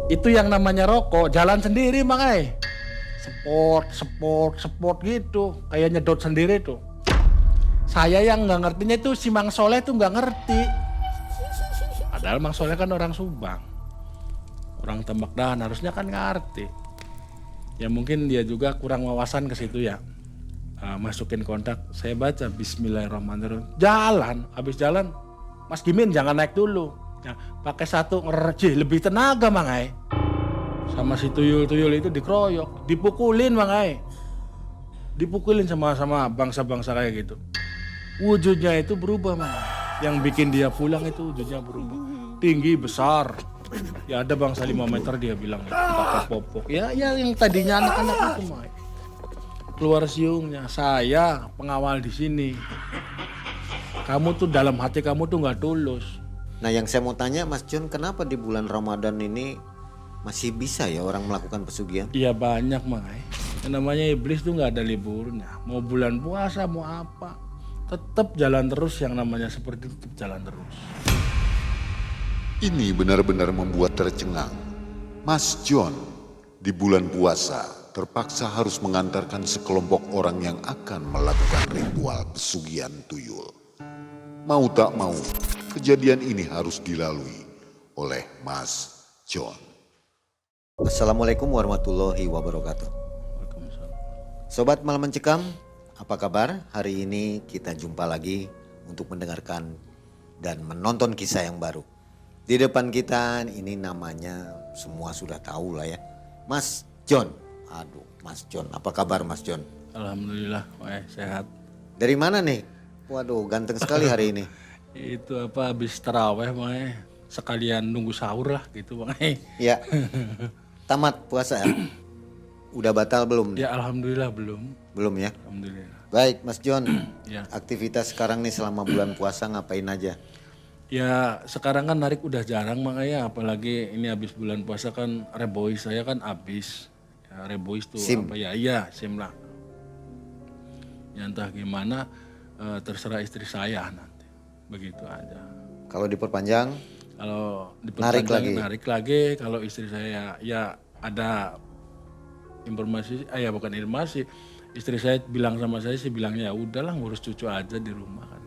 Itu yang namanya rokok, jalan sendiri Mang Ai. Sepot gitu, kayak nyedot sendiri tuh. Saya yang nggak ngertinya itu si Mang Soleh tuh nggak ngerti. Padahal Mang Soleh kan orang Subang, orang Tembak Dahan, harusnya kan ngerti. Ya mungkin dia juga kurang wawasan ke situ ya. Masukin kontak, saya baca Bismillahirrahmanirrahim. Jalan, habis jalan, Mas Gimin jangan naik dulu. Nah, pakai satu ngerjih lebih tenaga Mang Ai. Sama si tuyul-tuyul itu dikeroyok, dipukulin Mang Ai. Dipukulin sama bangsa-bangsa kayak gitu. Wujudnya itu berubah Mang. Yang bikin dia pulang itu wujudnya berubah. Tinggi, besar. Ya ada bangsa 5 meter dia bilang itu, pakai popok. Ya yang tadinya anak-anak itu Mang Ai. Keluar siungnya, saya pengawal di sini. Kamu tuh dalam hati kamu tuh nggak tulus. Nah yang saya mau tanya Mas John, kenapa di bulan Ramadan ini masih bisa ya orang melakukan pesugihan? Iya banyak Mang Ai. Yang namanya iblis tuh nggak ada liburnya. Mau bulan puasa mau apa, tetap jalan terus, yang namanya seperti itu tetap jalan terus. Ini benar-benar membuat tercengang. Mas John di bulan puasa terpaksa harus mengantarkan sekelompok orang yang akan melakukan ritual pesugihan tuyul. Mau tak mau, kejadian ini harus dilalui oleh Mas John. Assalamualaikum warahmatullahi wabarakatuh. Sobat Malam Mencekam, apa kabar? Hari ini kita jumpa lagi untuk mendengarkan dan menonton kisah yang baru. Di depan kita ini namanya semua sudah tahu lah ya, Mas John. Aduh, Mas John, apa kabar Mas John? Alhamdulillah, sehat. Dari mana nih? Waduh, ganteng sekali hari ini. Itu apa, habis taraweh Mang, sekalian nunggu sahur lah gitu Mang. Ya, tamat puasa ya? Udah batal belum? Ya alhamdulillah belum. Belum ya? Alhamdulillah. Baik Mas John, Ya. aktivitas sekarang nih selama bulan puasa ngapain aja? Ya sekarang kan narik udah jarang Mang ya, apalagi ini habis bulan puasa kan rebois saya kan habis. Ya, rebois tuh SIM. apa ya? Iya, SIM lah. Ya entah gimana, terserah istri saya nanti. Begitu aja. Kalau diperpanjang? Kalau Narik narik lagi. Kalau istri saya ya ada informasi, ya bukan informasi. Istri saya bilang sama saya sih, bilangnya ya udahlah ngurus cucu aja di rumah kan.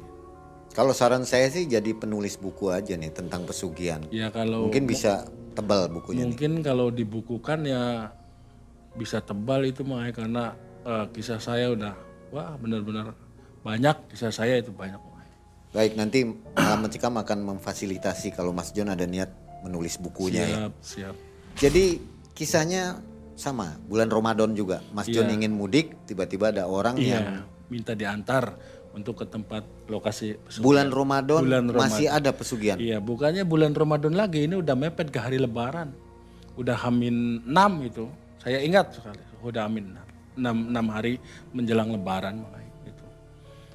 Kalau saran saya sih jadi penulis buku aja nih tentang pesugihan. Ya kalau Mungkin bisa tebal bukunya nih. mungkin kalau dibukukan ya bisa tebal itu mah ya, karena kisah saya udah wah benar-benar banyak, kisah saya itu banyak. Baik, nanti Malam Mencekam akan memfasilitasi kalau Mas John ada niat menulis bukunya ya. Siap. Jadi kisahnya sama, bulan Ramadan juga. Mas John Iya. ingin mudik, tiba-tiba ada orang yang Iya, minta diantar untuk ke tempat lokasi pesugihan. bulan Ramadan Bulan masih Ramadan. ada pesugihan. Iya, bukannya bulan Ramadan lagi, ini udah mepet ke hari Lebaran. Udah Hamin 6 itu. Saya ingat sekali, udah Hamin 6 hari menjelang Lebaran makanya gitu.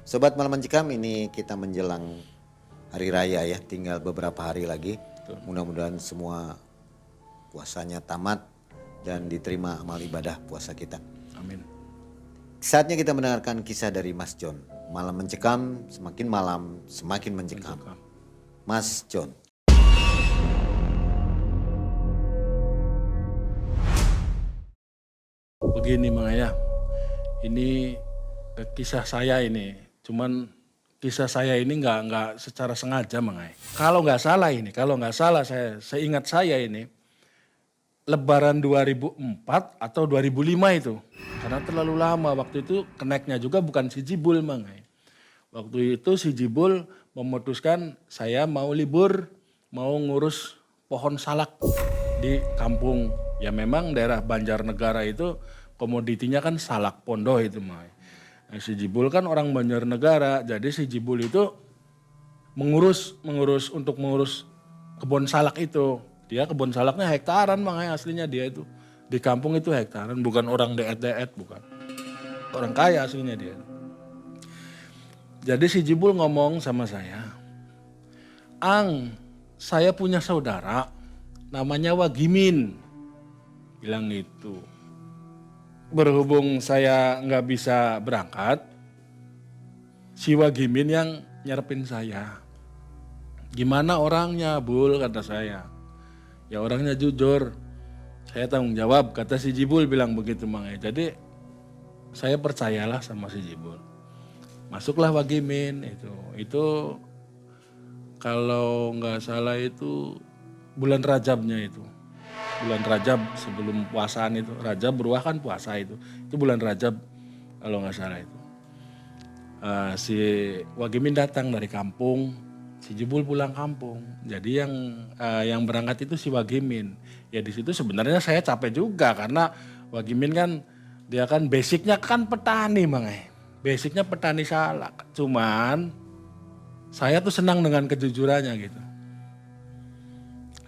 Sobat Malam Mencekam, ini kita menjelang hari raya ya, tinggal beberapa hari lagi. Mudah-mudahan semua puasanya tamat dan diterima amal ibadah puasa kita. Amin. Saatnya kita mendengarkan kisah dari Mas John. Malam Mencekam, semakin malam semakin mencekam. Mas John. Begini Mang ya, ini kisah saya ini, cuman kisah saya ini nggak secara sengaja Mang. Kalau nggak salah saya seingat saya ini Lebaran 2004 atau 2005 itu, karena terlalu lama. Waktu itu keneknya juga bukan si Jibul Mang. Waktu itu si Jibul memutuskan saya mau libur, mau ngurus pohon salak di kampung. Ya memang daerah Banjarnegara itu komoditinya kan salak pondoh itu Mang. Nah, si Jibul kan orang Banjarnegara, jadi si Jibul itu mengurus kebun salak itu. Dia kebun salaknya hektaran makanya aslinya dia itu. Di kampung itu hektaran, bukan orang deet-deet, bukan. Orang kaya aslinya dia. Jadi si Jibul ngomong sama saya, "Ang, saya punya saudara namanya Wagimin." Bilang gitu. Berhubung saya nggak bisa berangkat, si Wagimin yang nyerepin saya. "Gimana orangnya, Bul?" kata saya. "Ya orangnya jujur, saya tanggung jawab, kata si Jibul bilang begitu Mang. Jadi saya percayalah sama si Jibul. Masuklah Wagimin itu kalau nggak salah itu bulan Rajabnya itu. Bulan Rajab sebelum puasaan itu. Rajab beruah kan puasa itu. Itu bulan Rajab kalau nggak salah itu. Si Wagimin datang dari kampung, si Jibul pulang kampung. Jadi yang berangkat itu si Wagimin. Ya di situ sebenarnya saya capek juga karena Wagimin kan dia kan basicnya kan petani Mang. Basicnya petani salak. Cuman saya tuh senang dengan kejujurannya gitu.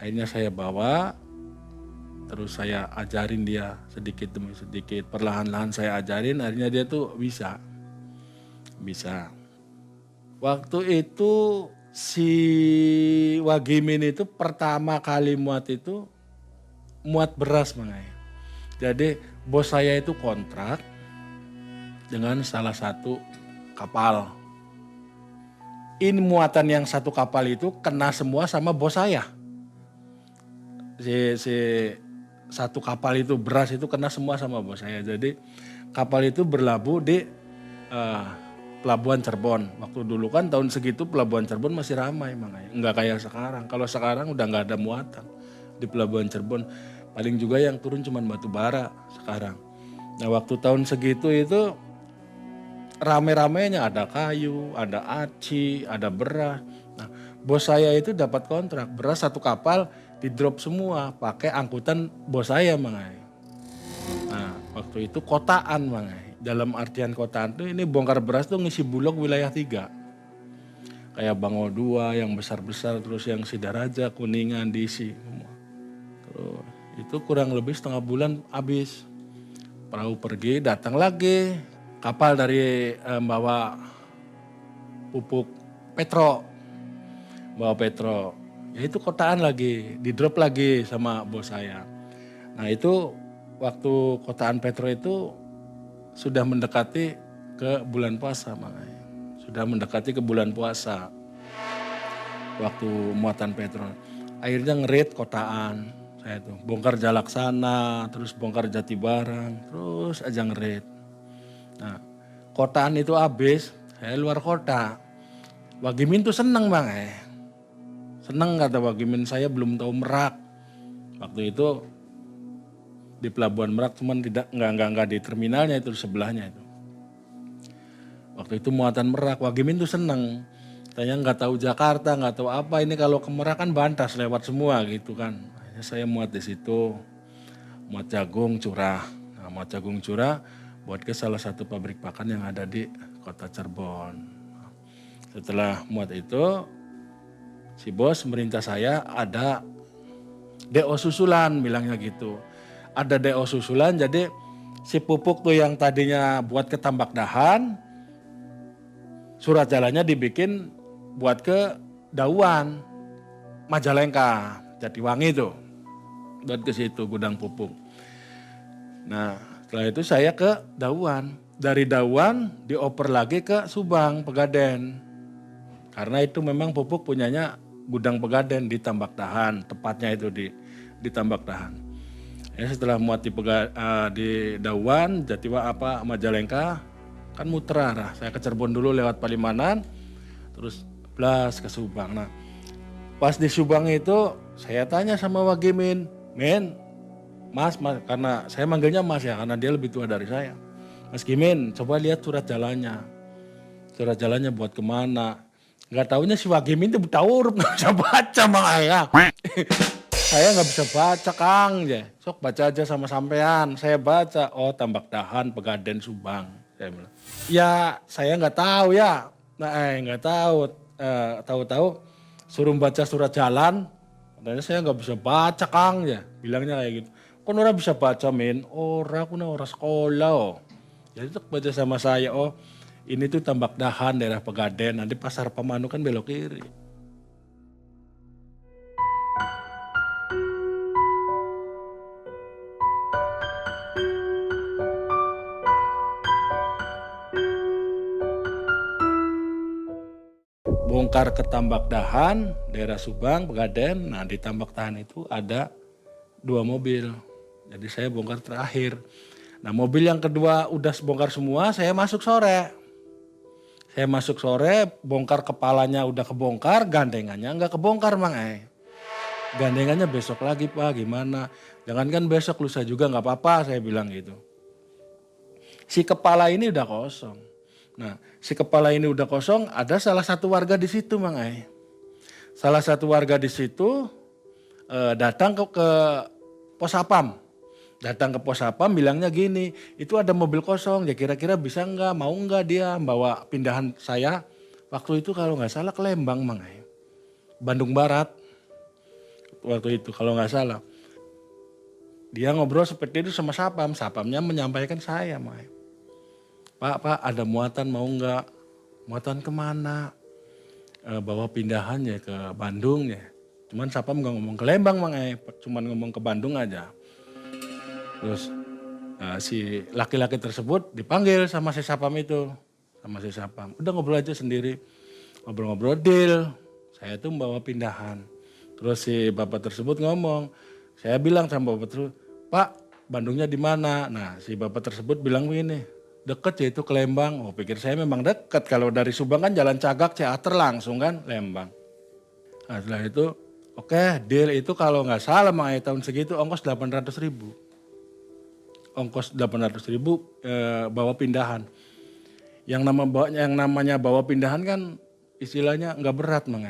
Akhirnya saya bawa, terus saya ajarin dia sedikit demi sedikit. Perlahan-lahan saya ajarin, akhirnya dia tuh bisa. Waktu itu si Wagimin itu pertama kali muat beras Mang. Jadi bos saya itu kontrak dengan salah satu kapal. Ini muatan yang satu kapal itu kena semua sama bos saya. Si satu kapal itu beras itu kena semua sama bos saya. Jadi kapal itu berlabuh di Pelabuhan Cirebon. Waktu dulu kan tahun segitu Pelabuhan Cirebon masih ramai makanya. Enggak kayak sekarang. Kalau sekarang udah nggak ada muatan di Pelabuhan Cirebon. Paling juga yang turun cuma batu bara sekarang. Nah waktu tahun segitu itu rame-ramenya ada kayu, ada aci, ada beras. Nah bos saya itu dapat kontrak beras satu kapal di drop semua pakai angkutan bos saya Mangai. Nah waktu itu kotaan Mangai. Dalam artian kotaan tuh ini bongkar beras tuh ngisi bulog wilayah 3. Kayak Bango 2 yang besar-besar, terus yang Sidaraja, Kuningan, diisi semua. Terus itu kurang lebih setengah bulan habis. Perahu pergi, datang lagi kapal dari bawa pupuk petro. Bawa petro. Ya itu kotaan lagi, di drop lagi sama bos saya. Nah itu waktu kotaan petro itu sudah mendekati ke bulan puasa makanya. Sudah mendekati ke bulan puasa. Waktu muatan petro. Akhirnya ngerit kotaan. Saya tuh bongkar Jalaksana, terus bongkar Jatibarang, terus aja ngerit. Nah, kotaan itu habis, saya luar kota. Wagimin tuh seneng Bang. Seneng kata Wagimin, saya belum tahu Merak. Waktu itu di Pelabuhan Merak cuman enggak di terminalnya itu, di sebelahnya itu. Waktu itu muatan Merak, Wagimin tuh seneng. Tanya nggak tahu Jakarta, nggak tahu apa, ini kalau ke Merak kan Bantas lewat semua gitu kan. Saya muat di situ, muat jagung curah. Nah, muat jagung curah buat ke salah satu pabrik pakan yang ada di kota Cirebon. Setelah muat itu, si bos merintah saya ada DO susulan, bilangnya gitu. Ada DO susulan, jadi si pupuk tuh yang tadinya buat ke Tambak Dahan, surat jalannya dibikin buat ke Dauan, Majalengka, Jatiwangi tuh. Buat ke situ gudang pupuk. Nah setelah itu saya ke Dauan. Dari Dauan dioper lagi ke Subang, Pegaden. Karena itu memang pupuk punyanya gudang Pegaden di Tambak Dahan. Tepatnya itu di Tambak Dahan. Ya, setelah muat di Dauan, Majalengka. Kan muter arah. Saya ke Cirebon dulu lewat Palimanan. Terus blas ke Subang. Nah pas di Subang itu saya tanya sama Wagimin. Mas, karena saya manggilnya Mas ya, karena dia lebih tua dari saya. Mas Gimin, coba lihat surat jalannya. Surat jalannya buat kemana? Gak taunya si Wagimin itu buta huruf, gak bisa baca makanya. Saya gak bisa baca Kang, ya. Sok baca aja sama sampean. Saya baca, oh Tambak Dahan, Pegaden, Subang. Saya bilang, ya saya gak tahu ya. Nah, gak tahu. Tahu-tahu suruh baca surat jalan. Katanya saya nggak bisa baca Kang ya, bilangnya kayak gitu. Kok orang bisa baca men? Orang sekolah oh. Jadi tuh baca sama saya, oh ini tuh Tambak Dahan daerah Pegaden, nanti Pasar Pemanu kan belok kiri. Bongkar ke Tambak Dahan, daerah Subang, Pegaden. Nah di Tambak Dahan itu ada 2 mobil. Jadi saya bongkar terakhir. Nah mobil yang kedua udah bongkar semua, saya masuk sore. Saya masuk sore, bongkar kepalanya udah kebongkar, gandengannya nggak kebongkar Mang Gandengannya besok lagi Pak, gimana? Jangankan besok, lusa juga nggak apa-apa, saya bilang gitu. Si kepala ini udah kosong. Nah, si kepala ini udah kosong, ada salah satu warga di situ Mang Salah satu warga di situ datang ke pos sapam. Datang ke pos sapam bilangnya gini, itu ada mobil kosong, ya kira-kira bisa nggak, mau nggak dia bawa pindahan saya. Waktu itu kalau nggak salah ke Lembang Mang Bandung Barat. Waktu itu kalau nggak salah. Dia ngobrol seperti itu sama sapam, sapamnya menyampaikan saya Mang Pak ada muatan mau nggak? Muatan kemana? Bawa pindahannya ke Bandung ya. Cuman sapam nggak ngomong ke Lembang Mang cuman ngomong ke Bandung aja. Terus si laki-laki tersebut dipanggil sama si sapam itu. Sama si sapam. Udah ngobrol aja sendiri. Ngobrol-ngobrol deal. Saya tuh membawa pindahan. Terus si bapak tersebut ngomong. Saya bilang sama bapak tersebut, Pak Bandungnya di mana? Nah si bapak tersebut bilang begini. Deket ya itu ke Lembang. Oh pikir saya memang deket. Kalau dari Subang kan jalan Cagak, Ciater langsung kan Lembang. Nah setelah itu oke, deal itu kalau nggak salah Mang tahun segitu ongkos 800.000. Ongkos 800.000 bawa pindahan. Yang namanya bawa pindahan kan istilahnya nggak berat Mang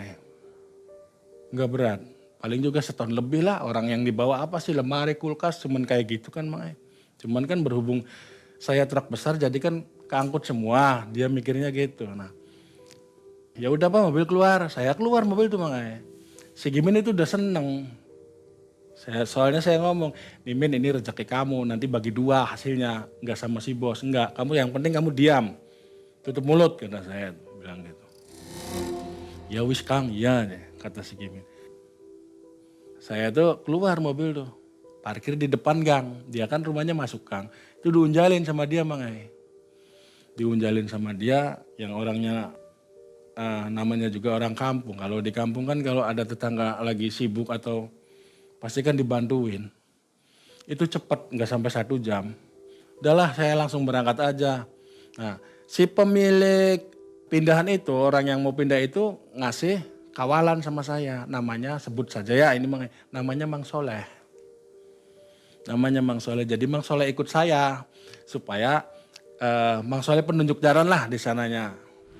nggak berat. Paling juga setahun lebih lah, orang yang dibawa apa sih, lemari, kulkas, cuman kayak gitu kan Mang Cuman kan berhubung saya truk besar jadi kan keangkut semua, dia mikirnya gitu. Nah ya udah Pak mobil keluar, saya keluar mobil tuh Mang Si Gimin itu udah seneng. Soalnya saya ngomong, Mimin ini rezeki kamu, nanti bagi 2 hasilnya, nggak sama si bos, enggak. Kamu yang penting kamu diam, tutup mulut kata saya, bilang gitu. Ya wis Kang, iya kata si Gimin. Saya tuh keluar mobil tuh, parkir di depan gang, dia kan rumahnya masuk gang, itu diunjalin sama dia Mang Diunjalin sama dia, yang orangnya namanya juga orang kampung. Kalau di kampung kan kalau ada tetangga lagi sibuk atau pasti kan dibantuin. Itu cepet, nggak sampai 1 jam. Udahlah saya langsung berangkat aja. Nah si pemilik pindahan itu, orang yang mau pindah itu ngasih kawalan sama saya. Namanya sebut saja ya, ini namanya Mang Soleh. Namanya Mang Soleh, jadi Mang Soleh ikut saya. Supaya Mang Soleh penunjuk jalan lah di sananya.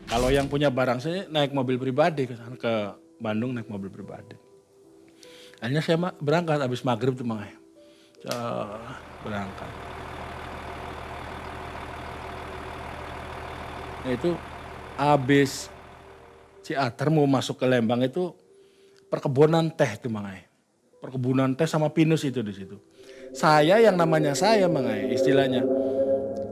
Kalau yang punya barang saya naik mobil pribadi ke Bandung naik mobil pribadi. Akhirnya saya berangkat habis maghrib tuh Mang berangkat. Nah itu habis Ciater mau masuk ke Lembang itu perkebunan teh tuh Mang Perkebunan teh sama pinus itu di situ. Saya yang namanya saya Mang istilahnya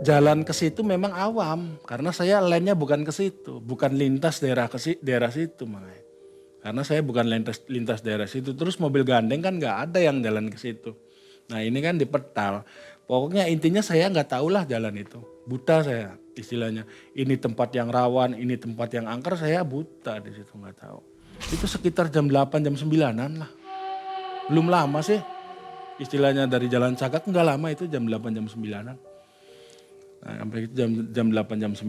jalan ke situ memang awam karena saya lainnya bukan ke situ, bukan lintas daerah situ Mang Karena saya bukan lintas daerah situ. Terus mobil gandeng kan nggak ada yang jalan ke situ. Nah ini kan di Petal. Pokoknya intinya saya nggak tahulah jalan itu. Buta saya istilahnya. Ini tempat yang rawan, ini tempat yang angker, saya buta di situ nggak tahu. Itu sekitar jam 8, jam 9-an lah. Belum lama sih. Istilahnya dari Jalan Cagak nggak lama itu jam 8, jam 9-an. Nah sampai itu jam 8, jam 9.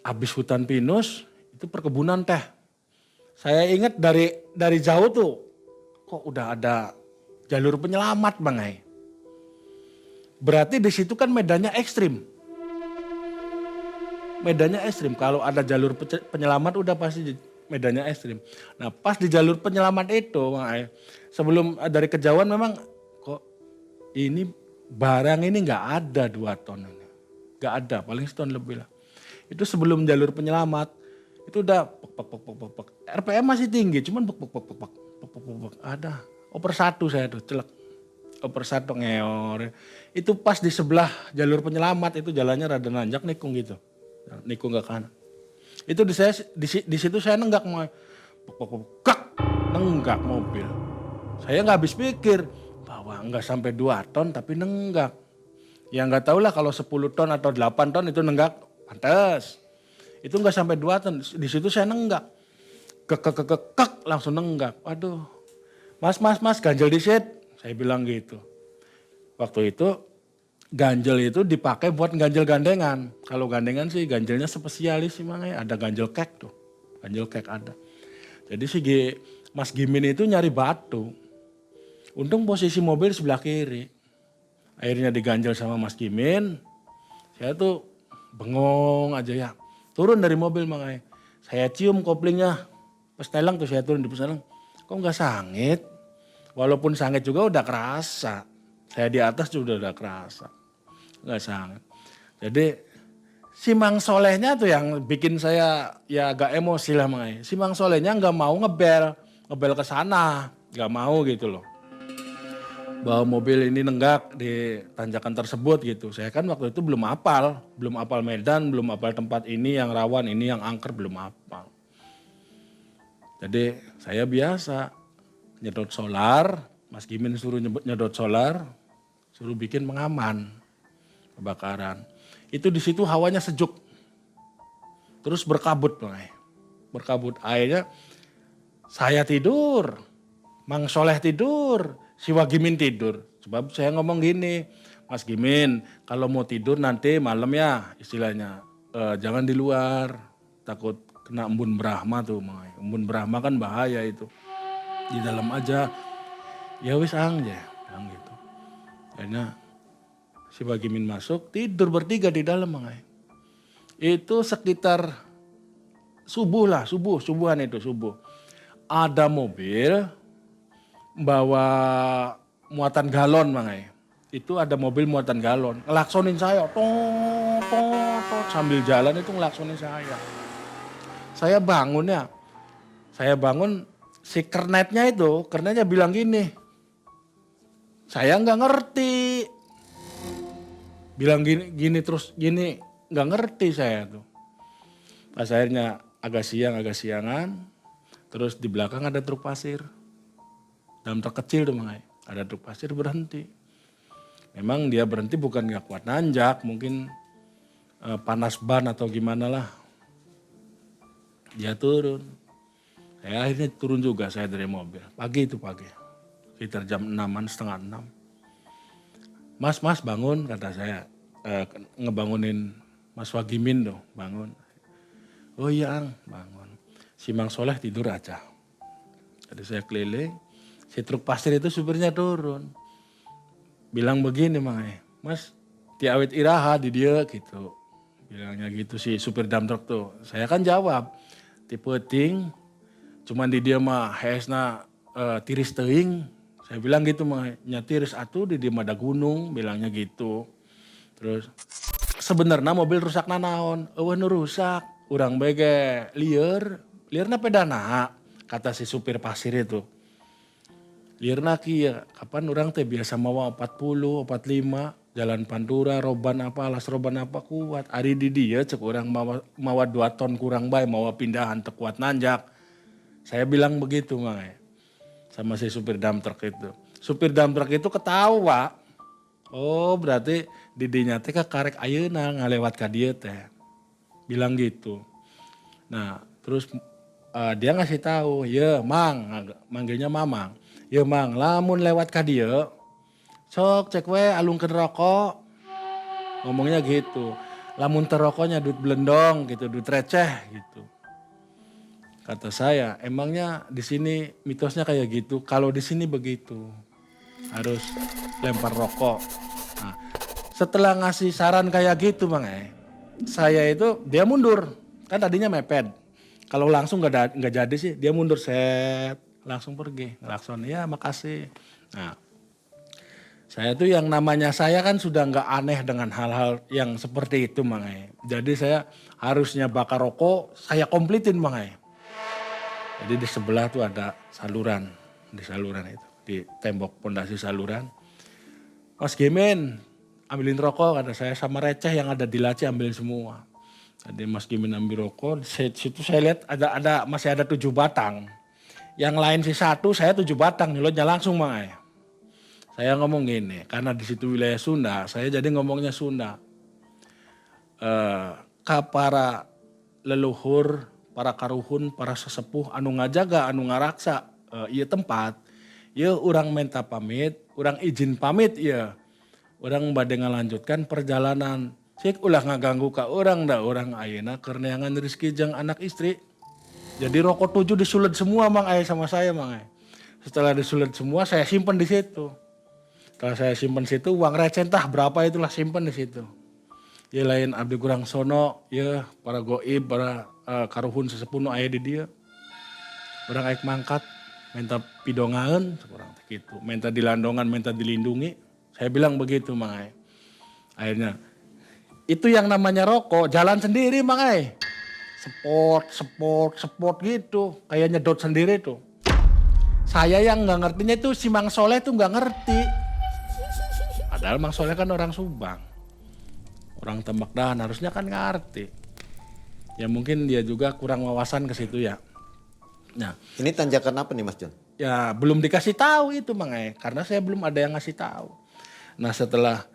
Habis hutan pinus, itu perkebunan teh. Saya ingat dari jauh tuh, kok udah ada jalur penyelamat Bang Berarti di situ kan medannya ekstrim. Medannya ekstrim, kalau ada jalur penyelamat udah pasti medannya ekstrim. Nah pas di jalur penyelamat itu Bang sebelum dari kejauhan memang kok ini barang ini nggak ada 2 ton ini. Nggak ada, paling seton lebih lah. Itu sebelum jalur penyelamat. Itu udah RPM masih tinggi, cuman ada. Oper 1 saya tuh celek. Oper 1 ngeor. Itu pas di sebelah jalur penyelamat itu jalannya rada nanjak nikung gitu. Nikung ke kanan. Itu di situ saya nenggak mau nenggak mobil. Saya nggak habis pikir bahwa nggak sampai 2 ton tapi nenggak. Ya nggak tahu lah kalau 10 ton atau 8 ton itu nenggak pantas. Itu nggak sampai 2 ton. Di situ saya nenggak. Kek langsung nenggak. Waduh. Mas ganjel disit. Saya bilang gitu. Waktu itu ganjel itu dipakai buat ganjel gandengan. Kalau gandengan sih ganjelnya spesialis sih makanya ada ganjel kek tuh. Ganjel kek ada. Jadi si Mas Gimin itu nyari batu. Untung posisi mobil sebelah kiri. Akhirnya diganjel sama Mas Gimin. Saya tuh bengong aja ya. Turun dari mobil makanya. Saya cium koplingnya. Pas telang tuh saya turun di pesalang. Kok nggak sangit? Walaupun sangit juga udah kerasa. Saya di atas juga udah kerasa. Nggak sangit. Jadi si Mang Solehnya tuh yang bikin saya ya agak emosi lah makanya. Si Mang Solehnya nggak mau ngebel ke sana. Nggak mau gitu loh. Bawa mobil ini nenggak di tanjakan tersebut gitu. Saya kan waktu itu belum hafal medan, belum hafal tempat ini yang rawan, ini yang angker, belum hafal. Jadi saya biasa nyedot solar, Mas Gimin suruh nyedot solar, suruh bikin pengaman kebakaran. Itu di situ hawanya sejuk, terus berkabut, akhirnya saya tidur, Mang Soleh tidur. Si Wagimin tidur, sebab saya ngomong gini, Mas Gimin kalau mau tidur nanti malam ya istilahnya, jangan di luar, takut kena embun Brahma tuh, embun Brahma kan bahaya itu, di dalam aja, ya wis aja, bilang gitu. Akhirnya si Wagimin masuk, tidur bertiga di dalam itu sekitar subuhan itu subuh, ada mobil bawa muatan galon itu ada mobil muatan galon ngelaksonin saya sambil jalan itu ngelaksonin saya bangun si kernetnya bilang gini, saya nggak ngerti, bilang gini terus gini, nggak ngerti saya tuh. Pas akhirnya agak siangan, terus di belakang ada truk pasir. Dalam truk kecil tuh ada truk pasir berhenti. Memang dia berhenti bukan gak kuat nanjak, mungkin panas ban atau gimana lah. Dia turun. Saya akhirnya turun juga saya dari mobil. Pagi, sekitar jam 6-an, setengah 6. Mas bangun kata saya, ngebangunin Mas Wagimin tuh bangun. Oh iya Ang, bangun. Si Mang Soleh tidur aja. Jadi saya keliling. Si truk pasir itu supirnya turun. Bilang begini Mas, tiawit iraha di dia gitu. Bilangnya gitu si supir dump truck tuh. Saya kan jawab, tipe ting, cuman di dia mah heesna tiris teuing. Saya bilang gitu nya tiris atuh di dia mah ada gunung, bilangnya gitu. Terus sebenarnya mobil rusak nanaon, eueuh nu rusak, urang bege lieur pedana, kata si supir pasir itu. Liarna kieu, kapan orang teh biasa mawa 40, 45, jalan Pantura, alas roban apa kuat. Ari di dia cek orang mawa 2 ton kurang bae, mawa pindahan teu kuat nanjak. Saya bilang begitu sama si supir dump truck itu. Supir dump truck itu ketawa. Oh berarti didinya teh karek ayeuna ngalewat ka dieu teh. Bilang gitu. Nah terus dia ngasih tahu, ya Mang, manggilnya Mamang. Ya Mang, lamun lewat ka dieu, sok cek we alungkeun rokok. Ngomongnya gitu. Lamun teu rokoknya duit belendong gitu, duit receh gitu. Kata saya, emangnya di sini mitosnya kayak gitu. Kalau di sini begitu. Harus lempar rokok. Nah, setelah ngasih saran kayak gitu saya itu dia mundur. Kan tadinya mepet. Kalau langsung nggak jadi sih, dia mundur set, langsung pergi, ngelakson, ya makasih. Nah, saya tuh yang namanya saya kan sudah nggak aneh dengan hal-hal yang seperti itu Jadi saya harusnya bakar rokok, saya komplitin Jadi di sebelah tuh ada saluran, di saluran itu, di tembok pondasi saluran. Mas Gimin, ambilin rokok, kata saya, sama receh yang ada di laci ambilin semua. Jadi Mas Gimin ambil rokok, situ saya lihat masih ada 7 batang. Yang lain si 1, saya 7 batang, nyelotnya langsung Saya ngomong gini, karena di situ wilayah Sunda, saya jadi ngomongnya Sunda. Para leluhur, para karuhun, para sesepuh, anu ngajaga, anu ngaraksa, ieu tempat, Ya orang minta pamit, orang izin pamit ya. Orang bade ngalanjutkan perjalanan. Sik ulah ngaganggu ka orang dah orang ayeuna keur neangan rezeki jeung anak istri. Jadi rokok 7 disulet semua Mang Ai sama saya Mang Ai. Setelah disulet semua saya simpan di situ. Setelah saya simpan situ uang receh entah berapa itulah simpan di situ. Ya lain abdi kurang sono ya para goib para karuhun sesepuh nu aya di dieu. Urang aek mangkat minta pidongaeun kurang gitu. Minta dilandongan, minta dilindungi. Saya bilang begitu Mang Ai. Akhirnya itu yang namanya rokok jalan sendiri Mang Ai. Sport gitu. Kayak nyedot sendiri tuh. Saya yang nggak ngertinya itu si Mang Soleh tuh nggak ngerti. Padahal Mang Soleh kan orang Subang. Orang Tembak Dahan harusnya kan ngerti. Ya mungkin dia juga kurang wawasan ke situ ya. Nah, Ini tanjakan apa nih Mas John? ya belum dikasih tahu itu Mang Ai. Karena saya belum ada yang ngasih tahu. Nah setelah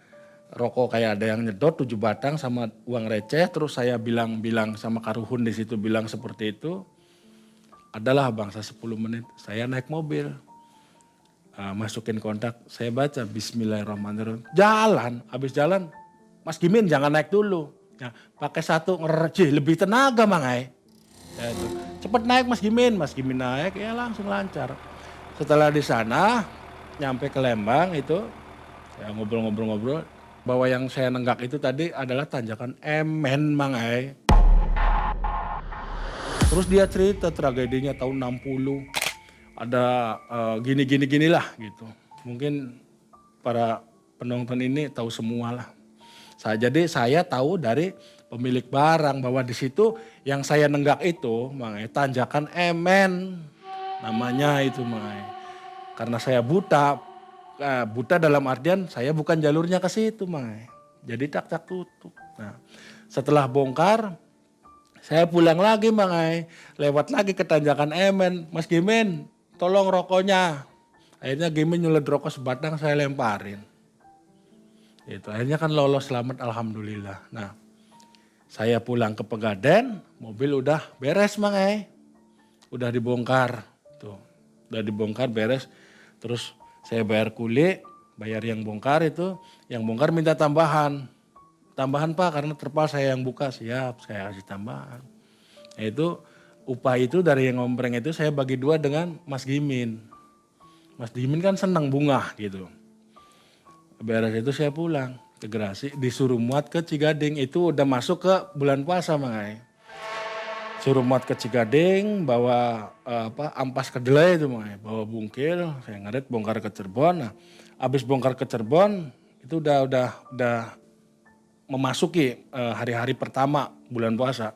rokok kayak ada yang nyedot 7 batang sama uang receh. Terus saya bilang sama karuhun di situ bilang seperti itu. Adalah bangsa 10 menit saya naik mobil. Masukin kontak. Saya baca Bismillahirrahmanirrahim. Jalan. Habis jalan. Mas Gimin jangan naik dulu. Ya, pakai satu ngerjih lebih tenaga Mang Ai. Ya, itu. Cepet naik Mas Gimin. Mas Gimin naik ya langsung lancar. Setelah di sana nyampe ke Lembang itu ya ngobrol-ngobrol. Bahwa yang saya nenggak itu tadi adalah tanjakan Emen Mang Ai. Terus dia cerita tragedinya tahun 60. Ada gini lah gitu. Mungkin para penonton ini tahu semua lah. Jadi saya tahu dari pemilik barang bahwa di situ yang saya nenggak itu Mang Ai, tanjakan Emen namanya itu Mang Ai. Karena saya buta dalam artian saya bukan jalurnya ke situ Mang Ai. Jadi tak tutup. Nah, setelah bongkar saya pulang lagi Mang Ai, lewat lagi ke tanjakan Emen. Mas Gimin, tolong rokoknya. Akhirnya Gimin nyulet rokok sebatang saya lemparin. Itu akhirnya kan lolos selamat alhamdulillah. Nah, saya pulang ke Pegaden, mobil udah beres Mang Ai. Udah dibongkar. Tuh, udah dibongkar beres. Terus saya bayar kuli, bayar yang bongkar itu, yang bongkar minta tambahan. Tambahan Pak karena terpal saya yang buka, siap saya kasih tambahan. Nah, itu upah itu dari yang ngompreng itu saya bagi 2 dengan Mas Gimin. Mas Gimin kan senang bunga gitu. Beres itu saya pulang ke Gerasi, disuruh muat ke Cigading, itu udah masuk ke bulan puasa Mang Ai. Suruh muat ke Cigading, bawa ampas kedelai itu Mang Ai, bawa bungkil, saya ngaret bongkar ke Cirebon. Nah, abis bongkar ke Cirebon itu udah memasuki hari-hari pertama bulan puasa.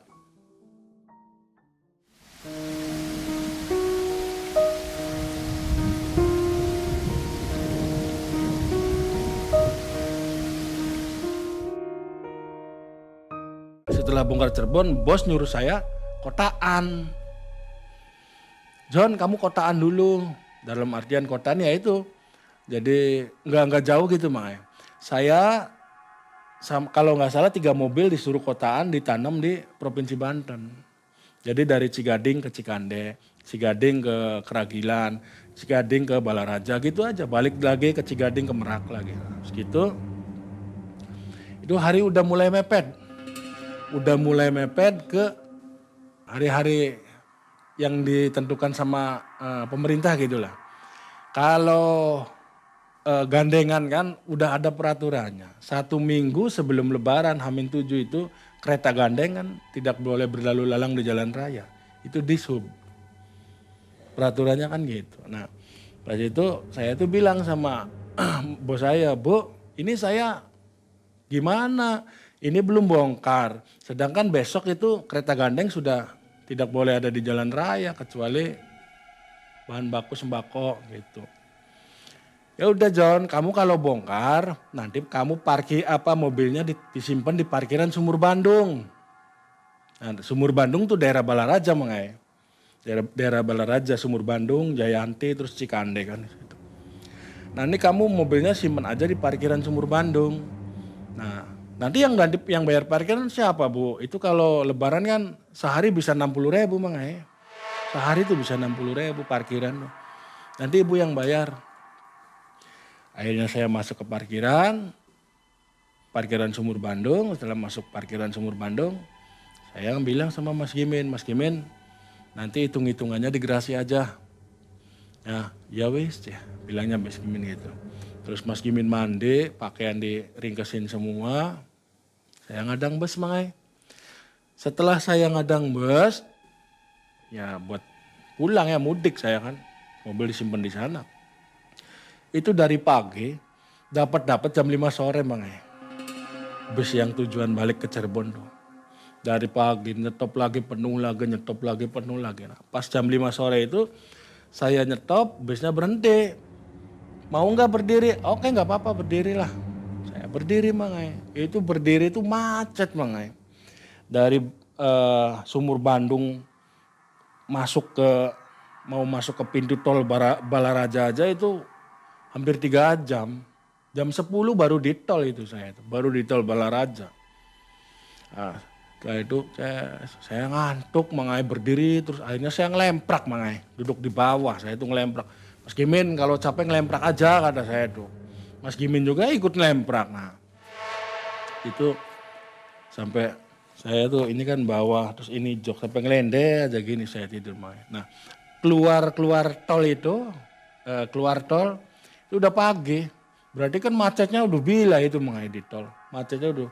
Setelah bongkar Cirebon, bos nyuruh saya kotaan. John, kamu kotaan dulu. Dalam artian kotaan ya itu. Jadi nggak jauh gitu Mang Ai. Saya kalau nggak salah 3 mobil disuruh kotaan ditanam di Provinsi Banten. Jadi dari Cigading ke Cikande, Cigading ke Keragilan, Cigading ke Balaraja gitu aja. Balik lagi ke Cigading ke Merak lagi. Segitu. Itu hari udah mulai mepet. Udah mulai mepet ke hari-hari yang ditentukan sama pemerintah gitulah. Kalau gandengan kan udah ada peraturannya. 1 minggu sebelum Lebaran H-7 itu kereta gandengan tidak boleh berlalu lalang di jalan raya. Itu dishub. Peraturannya kan gitu. Nah, pas itu saya tuh bilang sama bos saya, Bu, ini saya gimana? Ini belum bongkar. Sedangkan besok itu kereta gandeng sudah tidak boleh ada di jalan raya kecuali bahan baku sembako gitu. Ya udah John, kamu kalau bongkar nanti kamu parkir mobilnya disimpan di parkiran Sumur Bandung. Nah, Sumur Bandung tuh daerah Balaraja Mang Ai. Daerah Balaraja, Sumur Bandung, Jayanti, terus Cikande kan. Nah ini kamu mobilnya simpan aja di parkiran Sumur Bandung. Nah nanti yang bayar parkiran siapa Bu? Itu kalau Lebaran kan sehari bisa 60.000 Mang Ai. Sehari tuh bisa 60.000 parkiran. nanti ibu yang bayar. Akhirnya saya masuk ke parkiran Sumur Bandung. Setelah masuk parkiran Sumur Bandung, saya bilang sama Mas Gimin, nanti hitung-hitungannya di Gerasi aja. Ya wis ya, bilangnya Mas Gimin gitu. Terus Mas Gimin mandi, pakaian diringkesin semua. Saya ngadang bus mangai. Setelah saya ngadang bus, ya buat pulang ya mudik saya kan. Mobil disimpan di sana. Itu dari pagi, dapat jam 5 sore mangai. Bus yang tujuan balik ke Cirebon tuh. Dari pagi nyetop lagi penuh lagi, nyetop lagi penuh lagi. Nah, pas jam 5 sore itu saya nyetop, busnya berhenti. Mau nggak berdiri? Oke nggak apa-apa berdirilah. Saya berdiri mangai. Itu berdiri itu macet mangai. Dari Sumur Bandung mau masuk ke pintu tol Balaraja aja itu hampir 3 jam. Jam 10 baru di tol itu saya. Baru di tol Balaraja. Nah, setelah itu saya ngantuk mangai berdiri terus akhirnya saya ngelemprak mangai. Duduk di bawah saya itu ngelemprak. Mas Gimin kalau capek ngelemprak aja kata saya tuh. Mas Gimin juga ikut ngelemprak. Nah itu sampai saya tuh ini kan bawah terus ini jok sampai ngelende aja gini saya tidur mangai. Nah keluar tol itu udah pagi. Berarti kan macetnya udah bila itu mangai di tol. Macetnya udah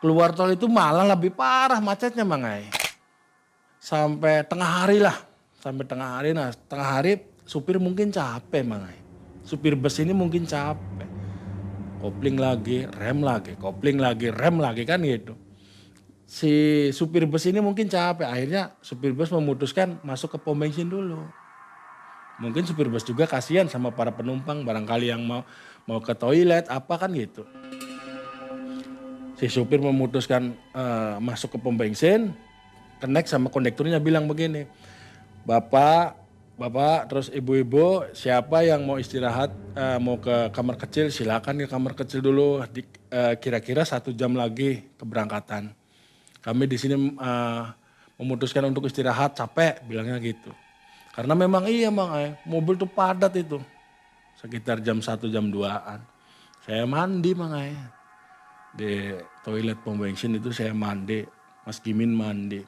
keluar tol itu malah lebih parah macetnya mangai. Sampai tengah hari lah. Nah tengah hari supir mungkin capek mangai. Supir bus ini mungkin capek. Kopling lagi, rem lagi kan gitu. Si supir bus ini mungkin capek. Akhirnya supir bus memutuskan masuk ke pom bensin dulu. Mungkin supir bus juga kasihan sama para penumpang. Barangkali yang mau ke toilet apa kan gitu. Si supir memutuskan masuk ke pom bensin. Connect sama kondekturnya bilang begini. Bapak terus ibu-ibu siapa yang mau istirahat mau ke kamar kecil silakan ke kamar kecil dulu kira-kira 1 jam lagi keberangkatan. Kami di sini memutuskan untuk istirahat capek bilangnya gitu. Karena memang iya mobil tuh padat itu sekitar jam 1 jam 2-an. Saya mandi di toilet pom bensin itu saya mandi, Mas Gimin mandi.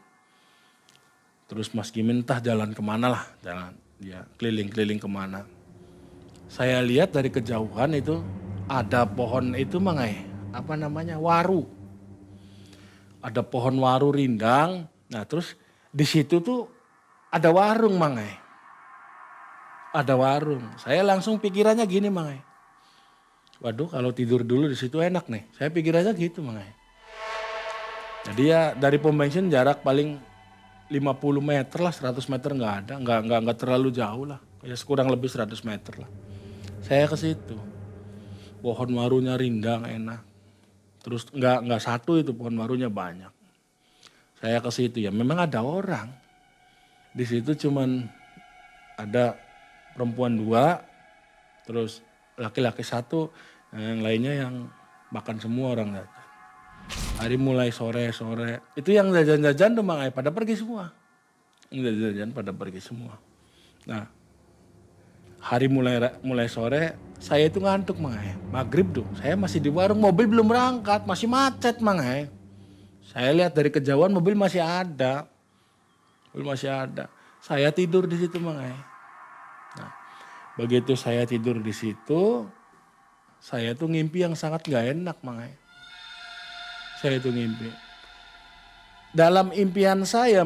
Terus Mas Gimin entah jalan kemana lah, dia keliling-keliling kemana. Saya lihat dari kejauhan itu ada pohon itu waru. Ada pohon waru rindang, nah terus di situ tuh ada warung Ada warung, saya langsung pikirannya gini waduh kalau tidur dulu di situ enak nih, saya pikirannya gitu Jadi ya dari pom bensin jarak paling 50 meter lah, 100 meter nggak ada, nggak terlalu jauh lah, ya kurang lebih 100 meter lah. Saya ke situ, pohon warunya rindang enak, terus nggak satu itu pohon warunya banyak. Saya ke situ ya, memang ada orang di situ cuman ada perempuan 2, terus laki-laki 1, yang lainnya yang makan semua orang datang. Hari mulai sore itu yang jajan-jajan tuh pada pergi semua. Yang jajan pada pergi semua. Nah hari mulai sore saya itu ngantuk maghrib tuh saya masih di warung, mobil belum berangkat, masih macet Saya lihat dari kejauhan mobil masih ada. Saya tidur di situ Nah begitu saya tidur di situ saya tuh ngimpi yang sangat gak enak Saya itu ngimpi. Dalam impian saya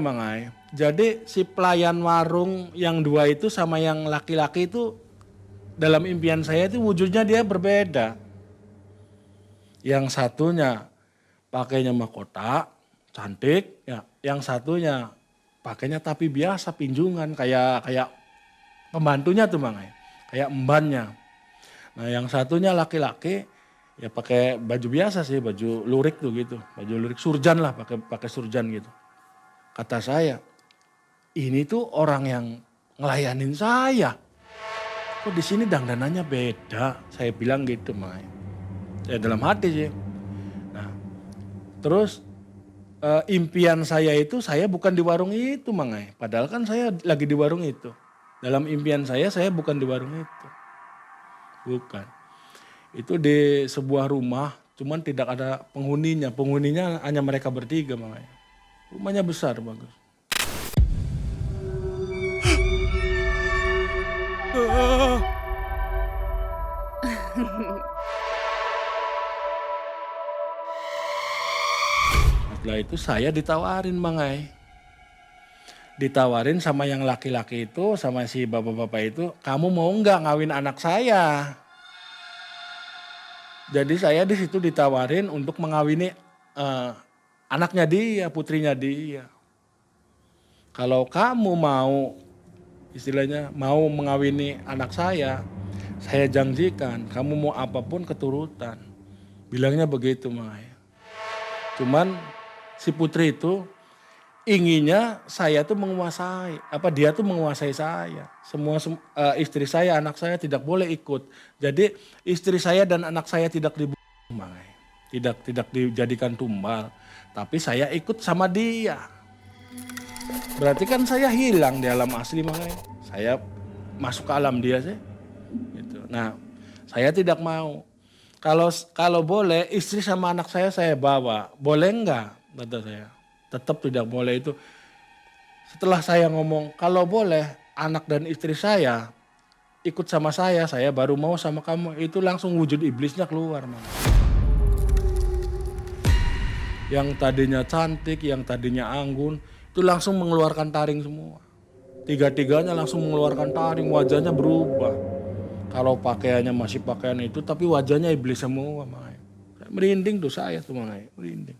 jadi si pelayan warung yang 2 itu sama yang laki-laki itu dalam impian saya itu wujudnya dia berbeda. Yang satunya pakainya mahkota, cantik, ya. Yang satunya pakainya tapi biasa pinjungan kayak pembantunya tuh kayak embannya. Nah yang satunya laki-laki ya pakai baju biasa sih, baju lurik tuh gitu, baju lurik surjan lah, pakai surjan gitu. Kata saya, ini tuh orang yang ngelayanin saya. Kok di sini dandanannya beda? Saya bilang gitu saya dalam hati sih. Nah, terus impian saya itu saya bukan di warung itu padahal kan saya lagi di warung itu. Dalam impian saya bukan di warung itu. Bukan. Itu di sebuah rumah, cuman tidak ada penghuninya. Penghuninya hanya mereka bertiga makanya. Rumahnya besar, bagus. Setelah itu saya ditawarin Bang Ai. Ditawarin sama yang laki-laki itu, sama si bapak-bapak itu, kamu mau nggak ngawin anak saya? Jadi saya di situ ditawarin untuk mengawini anaknya dia, putrinya dia. Kalau kamu mau, istilahnya mau mengawini anak saya janjikan kamu mau apapun keturutan. Bilangnya begitu Maya. Cuman si putri itu inginnya saya tuh menguasai, dia tuh menguasai saya. Semua istri saya, anak saya tidak boleh ikut. Jadi istri saya dan anak saya tidak tidak dijadikan tumbal, tapi saya ikut sama dia. Berarti kan saya hilang di alam asli makanya. Saya masuk ke alam dia sih. Gitu. Nah, saya tidak mau. Kalau boleh istri sama anak saya bawa, boleh enggak? Kata saya. Tetap tidak boleh itu. Setelah saya ngomong kalau boleh anak dan istri saya ikut sama saya baru mau sama kamu. Itu langsung wujud iblisnya keluar. Man. Yang tadinya cantik, yang tadinya anggun, itu langsung mengeluarkan taring semua. Tiga-tiganya langsung mengeluarkan taring, wajahnya berubah. Kalau pakaiannya masih pakaian itu, tapi wajahnya iblis semua. Man. Merinding tuh saya tuh, man. Merinding.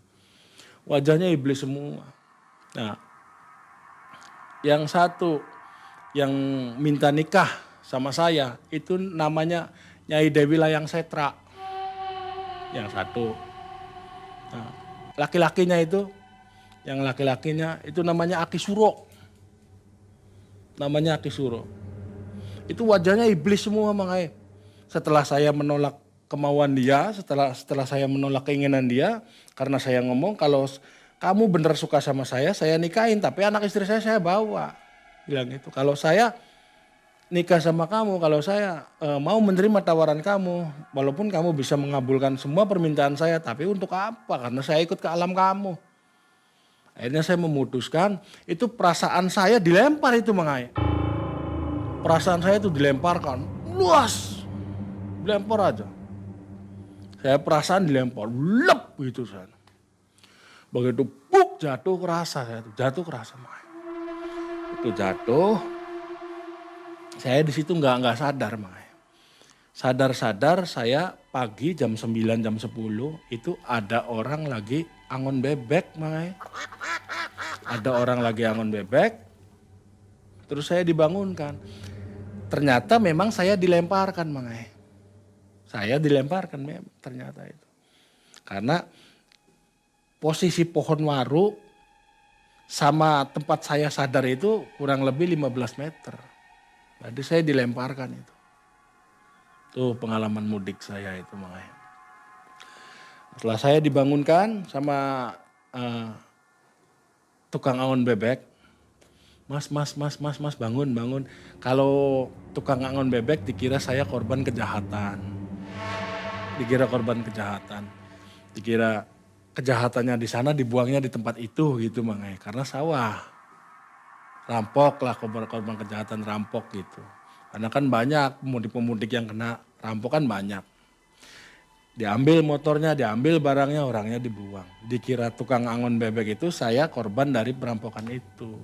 Wajahnya iblis semua. Nah, yang satu yang minta nikah sama saya itu namanya Nyai Dewi Layang Setra. Yang satu. Nah, laki-lakinya itu namanya Aki Suro. Namanya Aki Suro. Itu wajahnya iblis semua makanya. Setelah saya menolak kemauan dia, setelah saya menolak keinginan dia, karena saya ngomong kalau kamu bener suka sama saya nikahin, tapi anak istri saya bawa. Bilang gitu. Kalau saya nikah sama kamu, kalau saya mau menerima tawaran kamu, walaupun kamu bisa mengabulkan semua permintaan saya, tapi untuk apa? Karena saya ikut ke alam kamu. Akhirnya saya memutuskan, itu perasaan saya dilempar itu Mangai. Perasaan saya itu dilemparkan, luas, dilempar aja. Saya perasaan dilempar, lep gitu saya. Begitu buk jatuh kerasa saya tuh, jatuh kerasa Mangai. Itu jatuh, saya di situ nggak sadar Mangai. Sadar-sadar saya pagi jam 9 jam 10 itu ada orang lagi angon bebek Mangai. Ada orang lagi angon bebek. Terus saya dibangunkan. Ternyata memang saya dilemparkan Mangai. Saya dilemparkan memang ternyata itu. Karena posisi pohon waru sama tempat saya sadar itu kurang lebih 15 meter. Jadi saya dilemparkan itu. Tuh pengalaman mudik saya itu makanya. Setelah saya dibangunkan sama tukang angon bebek. Mas bangun. Kalau tukang angon bebek dikira saya korban kejahatan. Dikira korban kejahatan. Dikira kejahatannya di sana dibuangnya di tempat itu gitu makanya. Karena sawah. Rampok lah korban kejahatan rampok gitu. Karena kan banyak pemudik-pemudik yang kena rampok kan banyak. Diambil motornya, diambil barangnya, orangnya dibuang. Dikira tukang angon bebek itu saya korban dari perampokan itu.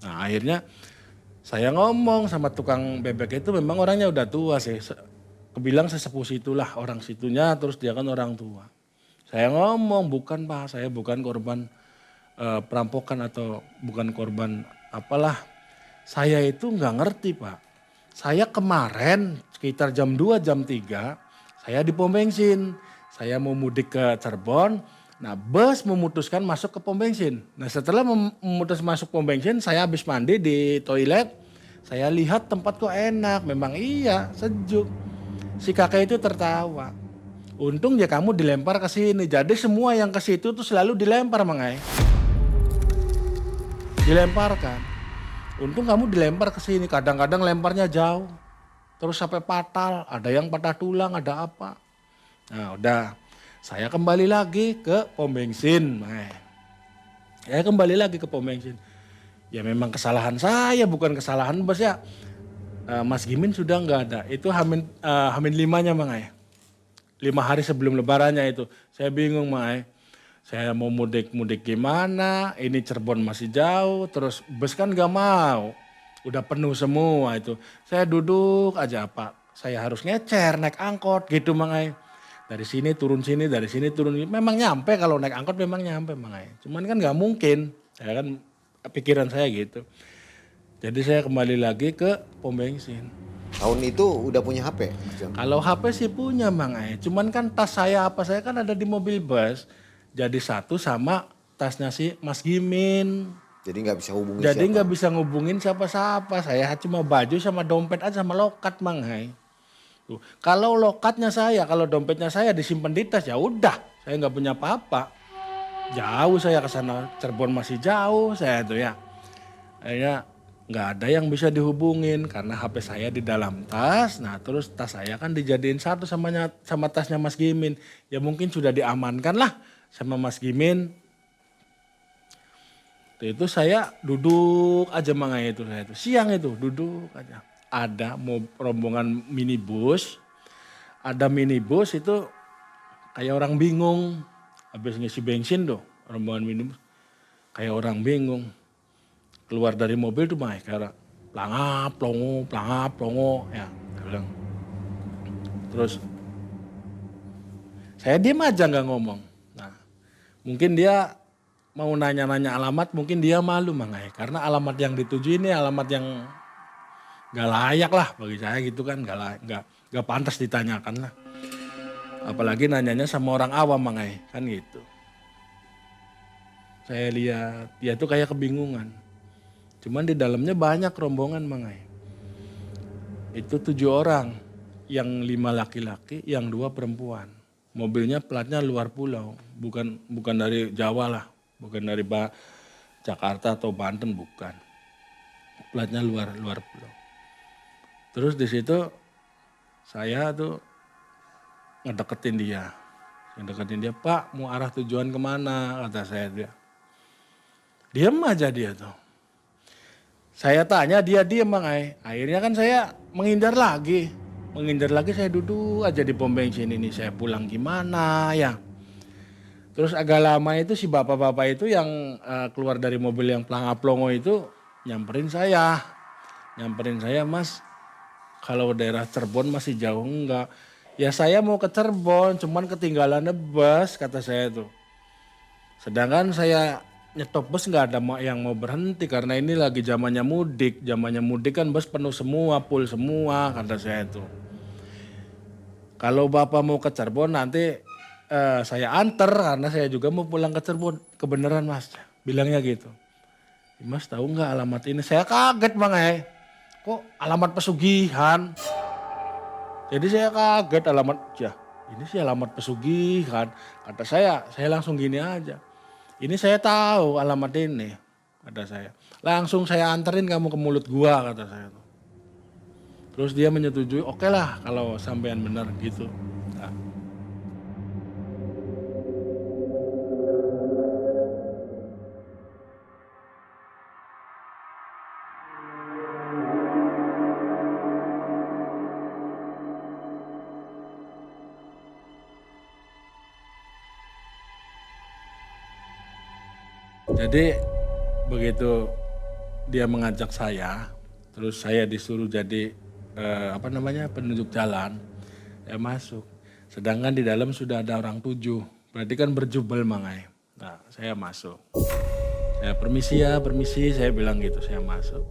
Nah akhirnya saya ngomong sama tukang bebek itu memang orangnya udah tua sih. Kebilang sesepuh situlah orang situnya terus dia kan orang tua. Saya ngomong bukan Pak, saya bukan korban perampokan atau bukan korban apalah. Saya itu nggak ngerti Pak. Saya kemarin sekitar jam 2, jam 3, saya di pom bensin. Saya mau mudik ke Cirebon, nah bus memutuskan masuk ke pom bensin. Nah setelah memutus masuk pom bensin, saya habis mandi di toilet. Saya lihat tempat kok enak, memang iya sejuk. Si kakek itu tertawa. Untung ya kamu dilempar ke sini, jadi semua yang ke situ tuh selalu dilempar Mangai. Dilemparkan. Untung kamu dilempar ke sini, kadang-kadang lemparnya jauh. Terus sampai fatal, ada yang patah tulang, ada apa. Nah udah, saya kembali lagi ke pom bensin. Saya kembali lagi ke pom bensin. Ya memang kesalahan saya, bukan kesalahan bos ya. Mas Gimin sudah nggak ada, itu Hamin 5-nya Mang. 5 hari sebelum lebarannya itu. Saya bingung Mang. Saya mau mudik gimana, ini Cirebon masih jauh, terus bus kan gak mau. Udah penuh semua itu. Saya duduk aja apa, saya harus ngecer naik angkot gitu Mang. Dari sini turun sini, dari sini turun. Memang nyampe kalau naik angkot memang nyampe Mang. Cuman kan gak mungkin, saya kan pikiran saya gitu. Jadi saya kembali lagi ke pom bensin. Tahun itu udah punya HP, Mas John? Kalau HP sih punya Mang. Cuman kan tas saya kan ada di mobil bus. Jadi satu sama tasnya si Mas Gimin. Jadi nggak bisa hubungi Jadi siapa? nggak bisa ngubungin siapa-siapa. Saya cuma baju sama dompet aja sama lokat Mang. Tuh. Kalau lokatnya saya, kalau dompetnya saya disimpan di tas ya udah. Saya nggak punya apa-apa. Jauh saya ke sana, Cirebon masih jauh saya tuh ya. Akhirnya nggak ada yang bisa dihubungin karena HP saya di dalam tas. Nah terus tas saya kan dijadiin satu sama tasnya Mas Gimin. Ya mungkin sudah diamankan lah sama Mas Gimin. Itu saya duduk aja Mang itu saya itu. Siang itu duduk aja. Ada rombongan minibus. Ada minibus itu kayak orang bingung. Habis ngisi bensin tuh rombongan minibus. Kayak orang bingung. Keluar dari mobil tuh Mang kayak pelangap, plongo. Ya, saya bilang. Terus saya diam aja nggak ngomong. Nah, mungkin dia mau nanya-nanya alamat, mungkin dia malu Mang. Karena alamat yang dituju ini alamat yang nggak layak lah bagi saya gitu kan, nggak pantas ditanyakan lah. Apalagi nanyanya sama orang awam Mang, kan gitu. Saya lihat dia tuh kayak kebingungan. Cuman di dalamnya banyak rombongan Mang. Itu 7 orang, yang 5 laki-laki, yang 2 perempuan. Mobilnya platnya luar pulau, bukan dari Jawa lah, bukan dari Jakarta atau Banten, bukan. Platnya luar pulau. Terus di situ saya tuh ngedeketin dia, Pak mau arah tujuan kemana, kata saya dia. Diam aja dia tuh. Saya tanya dia diam Mang. Akhirnya kan saya menghindar lagi saya duduk aja di pom bensin ini, saya pulang gimana ya. Terus agak lama itu si bapak-bapak itu yang keluar dari mobil yang pelangap-plongo itu nyamperin saya, Mas kalau daerah Cirebon masih jauh enggak? Ya saya mau ke Cirebon cuman ketinggalan bus kata saya tuh. Sedangkan saya nyetop bus nggak ada yang mau berhenti karena ini lagi zamannya mudik kan bus penuh semua, full semua kata saya tuh. Kalau bapak mau ke Cirebon nanti saya anter karena saya juga mau pulang ke Cirebon. Kebenaran Mas, bilangnya gitu. Mas tahu nggak alamat ini? Saya kaget Mang. Kok alamat pesugihan? Jadi saya kaget alamat, ya ini sih alamat pesugihan. Kata saya langsung gini aja. Ini saya tahu alamat ini, kata saya. Langsung saya anterin kamu ke mulut gua, kata saya. Terus dia menyetujui, oke lah kalau sampean benar gitu. Nah. Jadi begitu dia mengajak saya, terus saya disuruh jadi penunjuk jalan, saya masuk. Sedangkan di dalam sudah ada orang 7, berarti kan berjubel Mang. Nah saya masuk, saya permisi, saya bilang gitu, saya masuk.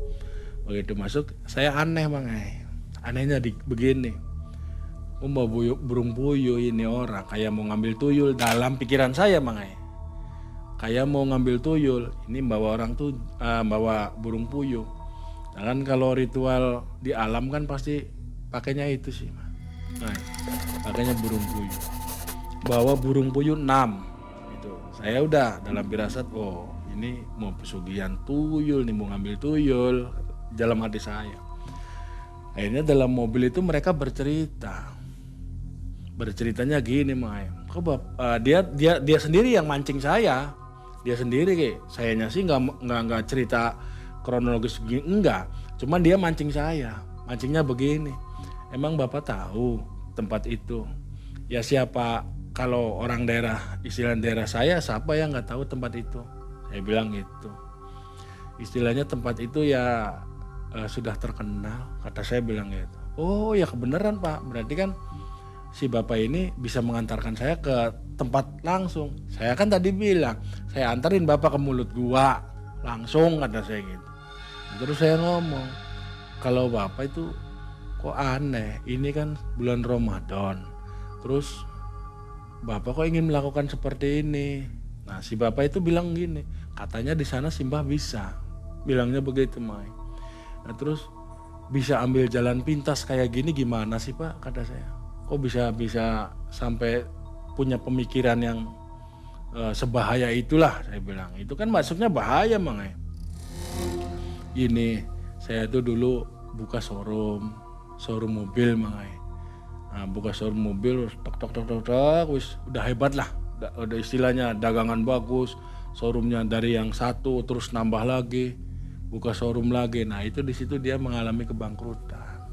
Begitu masuk, saya aneh Mang. Anehnya begini, mau burung puyuh ini orang, kayak mau ngambil tuyul dalam pikiran saya Mang. Kayak mau ngambil tuyul, ini bawa burung puyuh. Nah kan kalau ritual di alam kan pasti pakainya itu sih. Nah, pakainya burung puyuh. Bawa burung puyuh 6. Itu. Saya udah dalam firasat, oh ini mau pesugihan tuyul nih, mau ngambil tuyul dalam hati saya. Akhirnya dalam mobil itu mereka berceritanya gini, Mai. Dia sendiri yang mancing saya, dia sendiri kayak sayanya sih nggak cerita kronologis begini, enggak, cuman dia mancing saya, mancingnya begini. Emang Bapak tahu tempat itu? Ya siapa, kalau orang daerah, istilah daerah saya, siapa yang nggak tahu tempat itu? Saya bilang gitu. Istilahnya tempat itu ya sudah terkenal, kata saya bilang gitu. Oh ya kebenaran Pak, berarti kan si Bapak ini bisa mengantarkan saya ke tempat langsung. Saya kan tadi bilang, saya antarin Bapak ke mulut gua langsung, kata saya gitu. Terus saya ngomong, kalau Bapak itu kok aneh, ini kan bulan Ramadan. Terus Bapak kok ingin melakukan seperti ini? Nah si Bapak itu bilang gini, katanya di sana Simbah bisa, bilangnya begitu Mai. Nah terus bisa ambil jalan pintas kayak gini gimana sih Pak, kata saya. Kok bisa sampai punya pemikiran yang sebahaya itulah, saya bilang. Itu kan maksudnya bahaya Mang. Ini saya tuh dulu buka showroom mobil Mang. Nah, buka showroom mobil tok wis udah hebat lah. Udah istilahnya dagangan bagus, showroomnya dari yang satu terus nambah lagi, buka showroom lagi. Nah itu di situ dia mengalami kebangkrutan.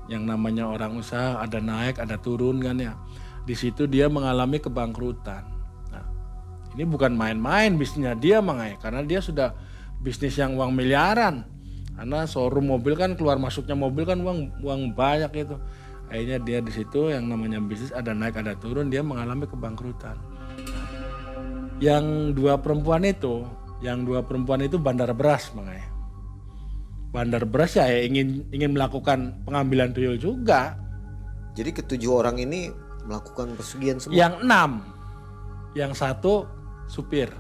Yang namanya orang usaha ada naik ada turun kan ya. Di situ dia mengalami kebangkrutan. Nah, ini bukan main-main bisnisnya dia Mangai, karena dia sudah bisnis yang uang miliaran. Karena showroom mobil kan keluar masuknya mobil kan uang banyak itu. Akhirnya dia di situ yang namanya bisnis ada naik ada turun, dia mengalami kebangkrutan. Yang dua perempuan itu bandar beras Mangai. Bandar beras ya ingin melakukan pengambilan tuyul juga. Jadi ketujuh orang ini melakukan pesugihan semua? Yang 6, yang 1 supir,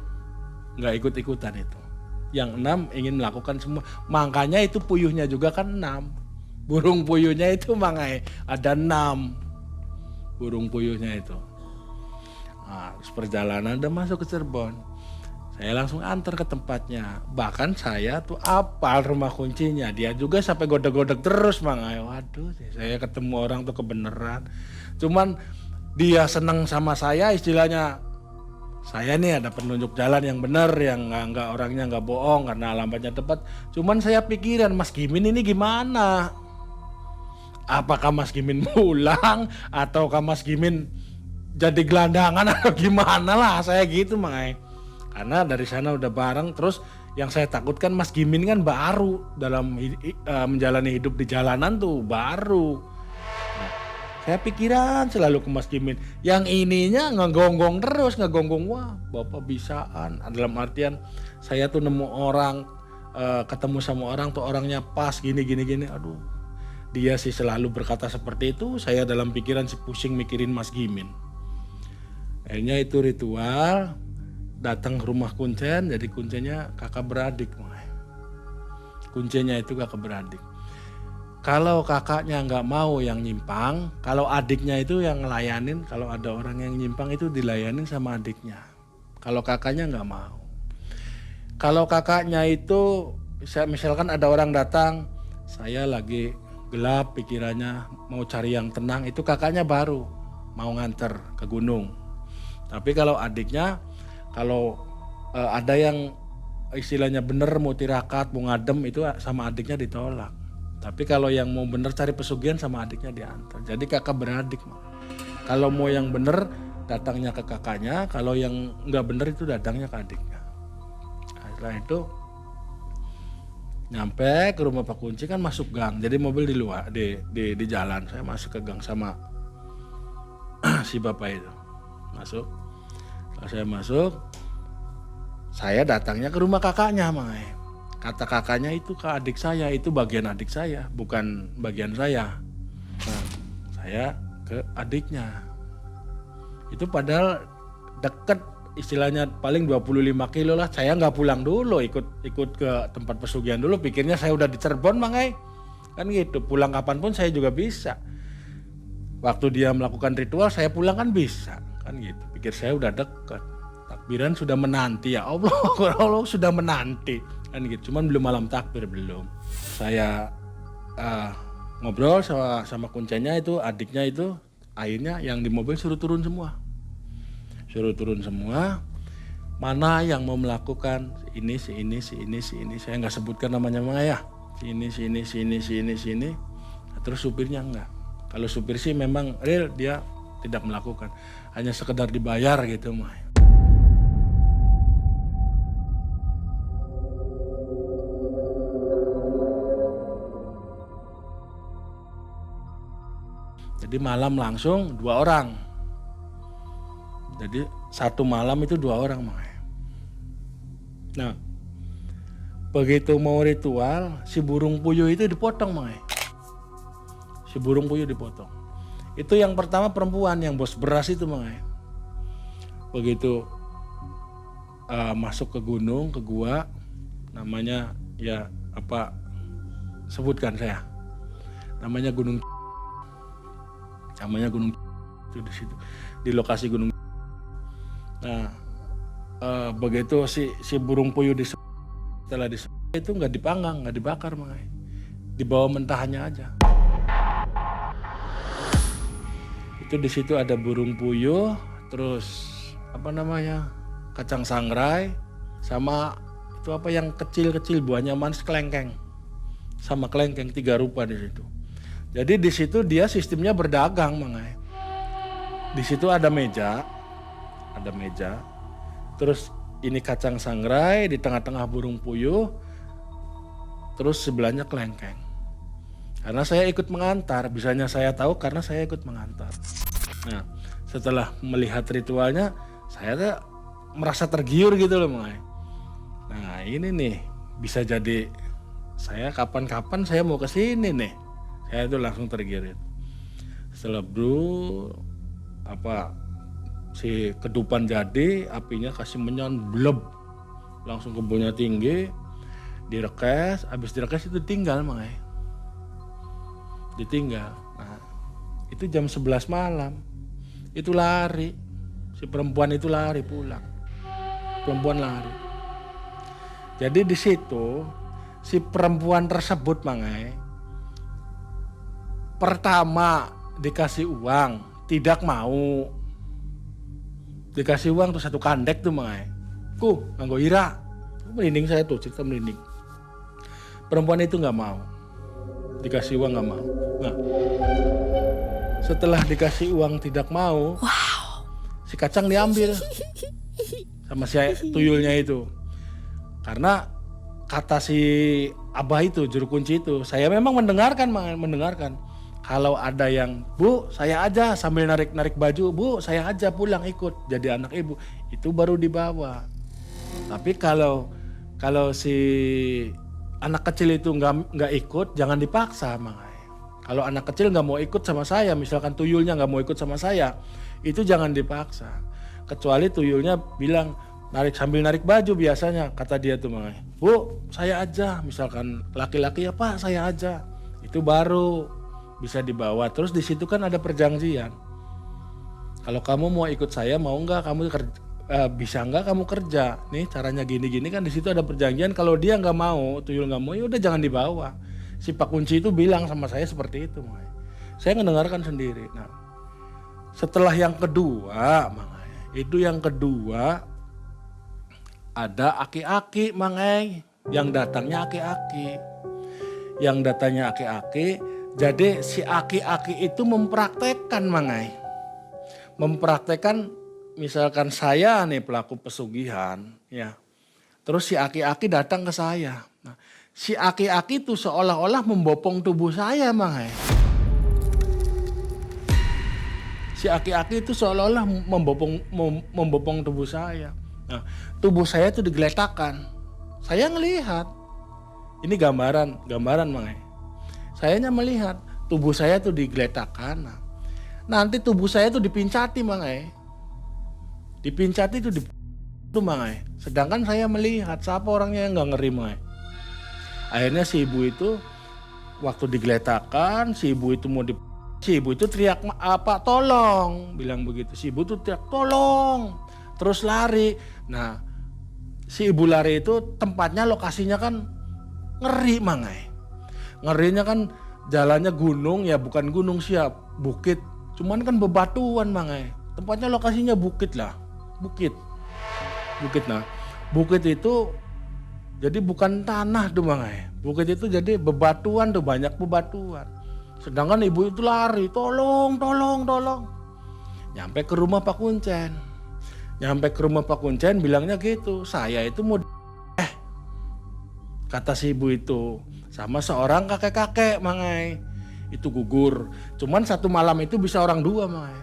nggak ikut-ikutan itu. Yang 6 ingin melakukan semua, makanya itu puyuhnya juga kan 6. Burung puyuhnya itu Mangai, ada 6 burung puyuhnya itu. Nah, perjalanan udah masuk ke Cirebon. Saya langsung antar ke tempatnya. Bahkan saya tuh apal rumah kuncinya. Dia juga sampai godek-godek terus Mangai. Waduh, saya ketemu orang tuh kebenaran. Cuman dia seneng sama saya, istilahnya saya nih ada penunjuk jalan yang benar, yang nggak orangnya nggak bohong karena alamatnya tepat. Cuman saya pikiran Mas Gimin ini gimana? Apakah Mas Gimin pulang ataukah Mas Gimin jadi gelandangan atau gimana lah, saya gitu Mangai. Karena dari sana udah bareng, terus yang saya takutkan Mas Gimin kan baru dalam menjalani hidup di jalanan tuh baru. Nah, saya pikiran selalu ke Mas Gimin. Yang ininya ngegonggong terus, wah Bapak bisaan. Dalam artian saya tuh nemu orang, ketemu sama orang tuh orangnya pas gini. Aduh, dia sih selalu berkata seperti itu. Saya dalam pikiran sih pusing mikirin Mas Gimin. Akhirnya itu ritual. Datang ke rumah kuncen, jadi kuncennya kakak beradik. Kuncinya itu kakak beradik. Kalau kakaknya nggak mau yang nyimpang, kalau adiknya itu yang ngelayanin, kalau ada orang yang nyimpang itu dilayanin sama adiknya. Kalau kakaknya nggak mau. Kalau kakaknya itu, misalkan ada orang datang, saya lagi gelap pikirannya, mau cari yang tenang, itu kakaknya baru mau nganter ke gunung. Tapi kalau adiknya, kalau ada yang istilahnya bener mau tirakat, mau ngadem, itu sama adiknya ditolak. Tapi kalau yang mau bener cari pesugihan sama adiknya diantar. Jadi kakak beradik. Kalau mau yang bener datangnya ke kakaknya, kalau yang nggak bener itu datangnya ke adiknya. Nah, setelah itu nyampe ke rumah Pak Kunci kan masuk gang. Jadi mobil di luar di jalan. Saya masuk ke gang sama si bapak itu. Masuk. Setelah saya masuk, saya datangnya ke rumah kakaknya, Mai. Kata kakaknya itu ke adik saya, itu bagian adik saya, bukan bagian saya. Nah, saya ke adiknya. Itu padahal deket, istilahnya paling 25 kilo lah. Saya nggak pulang dulu, ikut ke tempat pesugihan dulu. Pikirnya saya udah di Cirebon, Mangai. Kan gitu, pulang kapanpun saya juga bisa. Waktu dia melakukan ritual, saya pulang kan bisa. Kan gitu, pikir saya udah deket. Biran sudah menanti ya Allah, Allah sudah menanti kan gitu. Cuman belum malam takbir belum. Saya ngobrol sama kuncenya itu, adiknya itu, akhirnya yang di mobil suruh turun semua. Mana yang mau melakukan ini, si ini. Saya nggak sebutkan namanya ya. Si ini. Terus supirnya enggak. Kalau supir sih memang real dia tidak melakukan, hanya sekedar dibayar gitu mah. Jadi malam langsung 2 orang. Jadi satu malam itu 2 orang mah. Nah, begitu mau ritual, si burung puyuh itu dipotong mah. Si burung puyuh dipotong. Itu yang pertama perempuan yang bos beras itu mah. Begitu masuk ke gunung, ke gua, namanya ya apa, sebutkan saya. Namanya gunung itu di situ, di lokasi gunung. Nah, begitu si burung puyuh setelah itu nggak dipanggang, nggak dibakar makanya, dibawa mentahannya aja. Itu di situ ada burung puyuh, terus apa namanya, kacang sangrai, sama itu apa yang kecil-kecil buahnya manis, kelengkeng, sama kelengkeng, 3 rupa di situ. Jadi di situ dia sistemnya berdagang makanya. Di situ ada meja, terus ini kacang sangrai, di tengah-tengah burung puyuh, terus sebelahnya kelengkeng. Karena saya ikut mengantar, bisanya saya tahu karena saya ikut mengantar. Nah, setelah melihat ritualnya, saya merasa tergiur gitu loh makanya. Nah ini nih, bisa jadi saya kapan-kapan saya mau ke sini nih. Saya itu langsung tergiur. Setelah si ketupan jadi, apinya kasih menyon bleb, langsung kebunnya tinggi, direkes, habis direkes itu tinggal makanya, ditinggal. Nah itu jam 11 malam, itu lari, si perempuan itu lari pulang, perempuan lari. Jadi di situ si perempuan tersebut makanya, pertama dikasih uang, tidak mau. Dikasih uang tuh 1 kandek tuh makanya. Nganggo ira. Merinding saya tuh, cerita merinding. Perempuan itu nggak mau. Dikasih uang nggak mau. Nah, setelah dikasih uang tidak mau, si kacang diambil sama si tuyulnya itu. Karena kata si Abah itu, juru kunci itu, saya memang mendengarkan. Kalau ada yang, Bu saya aja sambil narik baju, Bu saya aja pulang ikut jadi anak ibu, itu baru dibawa. Tapi kalau si anak kecil itu nggak ikut, jangan dipaksa makanya. Kalau anak kecil nggak mau ikut sama saya, misalkan tuyulnya nggak mau ikut sama saya, itu jangan dipaksa. Kecuali tuyulnya bilang sambil narik baju biasanya, kata dia tuh makanya, Bu saya aja, misalkan laki-laki ya Pak saya aja, itu baru bisa dibawa. Terus di situ kan ada perjanjian. Kalau kamu mau ikut saya, mau nggak kamu bisa nggak kamu kerja? Nih caranya gini-gini kan, di situ ada perjanjian. Kalau dia nggak mau, tuyul nggak mau, ya udah jangan dibawa. Si Pak Kunci itu bilang sama saya seperti itu. Saya mendengarkan sendiri. Nah, setelah yang kedua, yang kedua ada aki-aki yang datangnya aki-aki. Yang datangnya aki-aki. Jadi si aki-aki itu mempraktekkan mempraktekkan, misalkan saya nih pelaku pesugihan ya, terus si aki-aki datang ke saya. Nah, si aki-aki itu seolah-olah membopong tubuh saya Si aki-aki itu seolah-olah membopong tubuh saya. Nah, tubuh saya itu digeletakkan. Saya ngelihat. Ini gambaran Sayanya melihat tubuh saya tuh digeletakkan. Nanti tubuh saya tuh dipincati Dipincati itu Sedangkan saya melihat siapa orangnya yang nggak ngeri Akhirnya si ibu itu waktu digeletakkan, si ibu itu teriak tolong, bilang begitu. Si ibu tuh teriak tolong, terus lari. Nah, si Ibu Lare itu tempatnya, lokasinya kan ngeri mangai. Ngerinya kan jalannya gunung, ya bukan gunung siap, bukit. Cuman kan bebatuan mangai. Tempatnya lokasinya bukit lah, bukit. Nah, bukit itu jadi bukan tanah tuh mangai. Bukit itu jadi bebatuan tuh, banyak bebatuan. Sedangkan ibu itu lari, tolong. Nyampe ke rumah Pak Kuncen bilangnya gitu, saya itu mau kata si ibu itu sama seorang kakek-kakek mangai. Itu gugur. Cuman satu malam itu bisa orang dua mangai.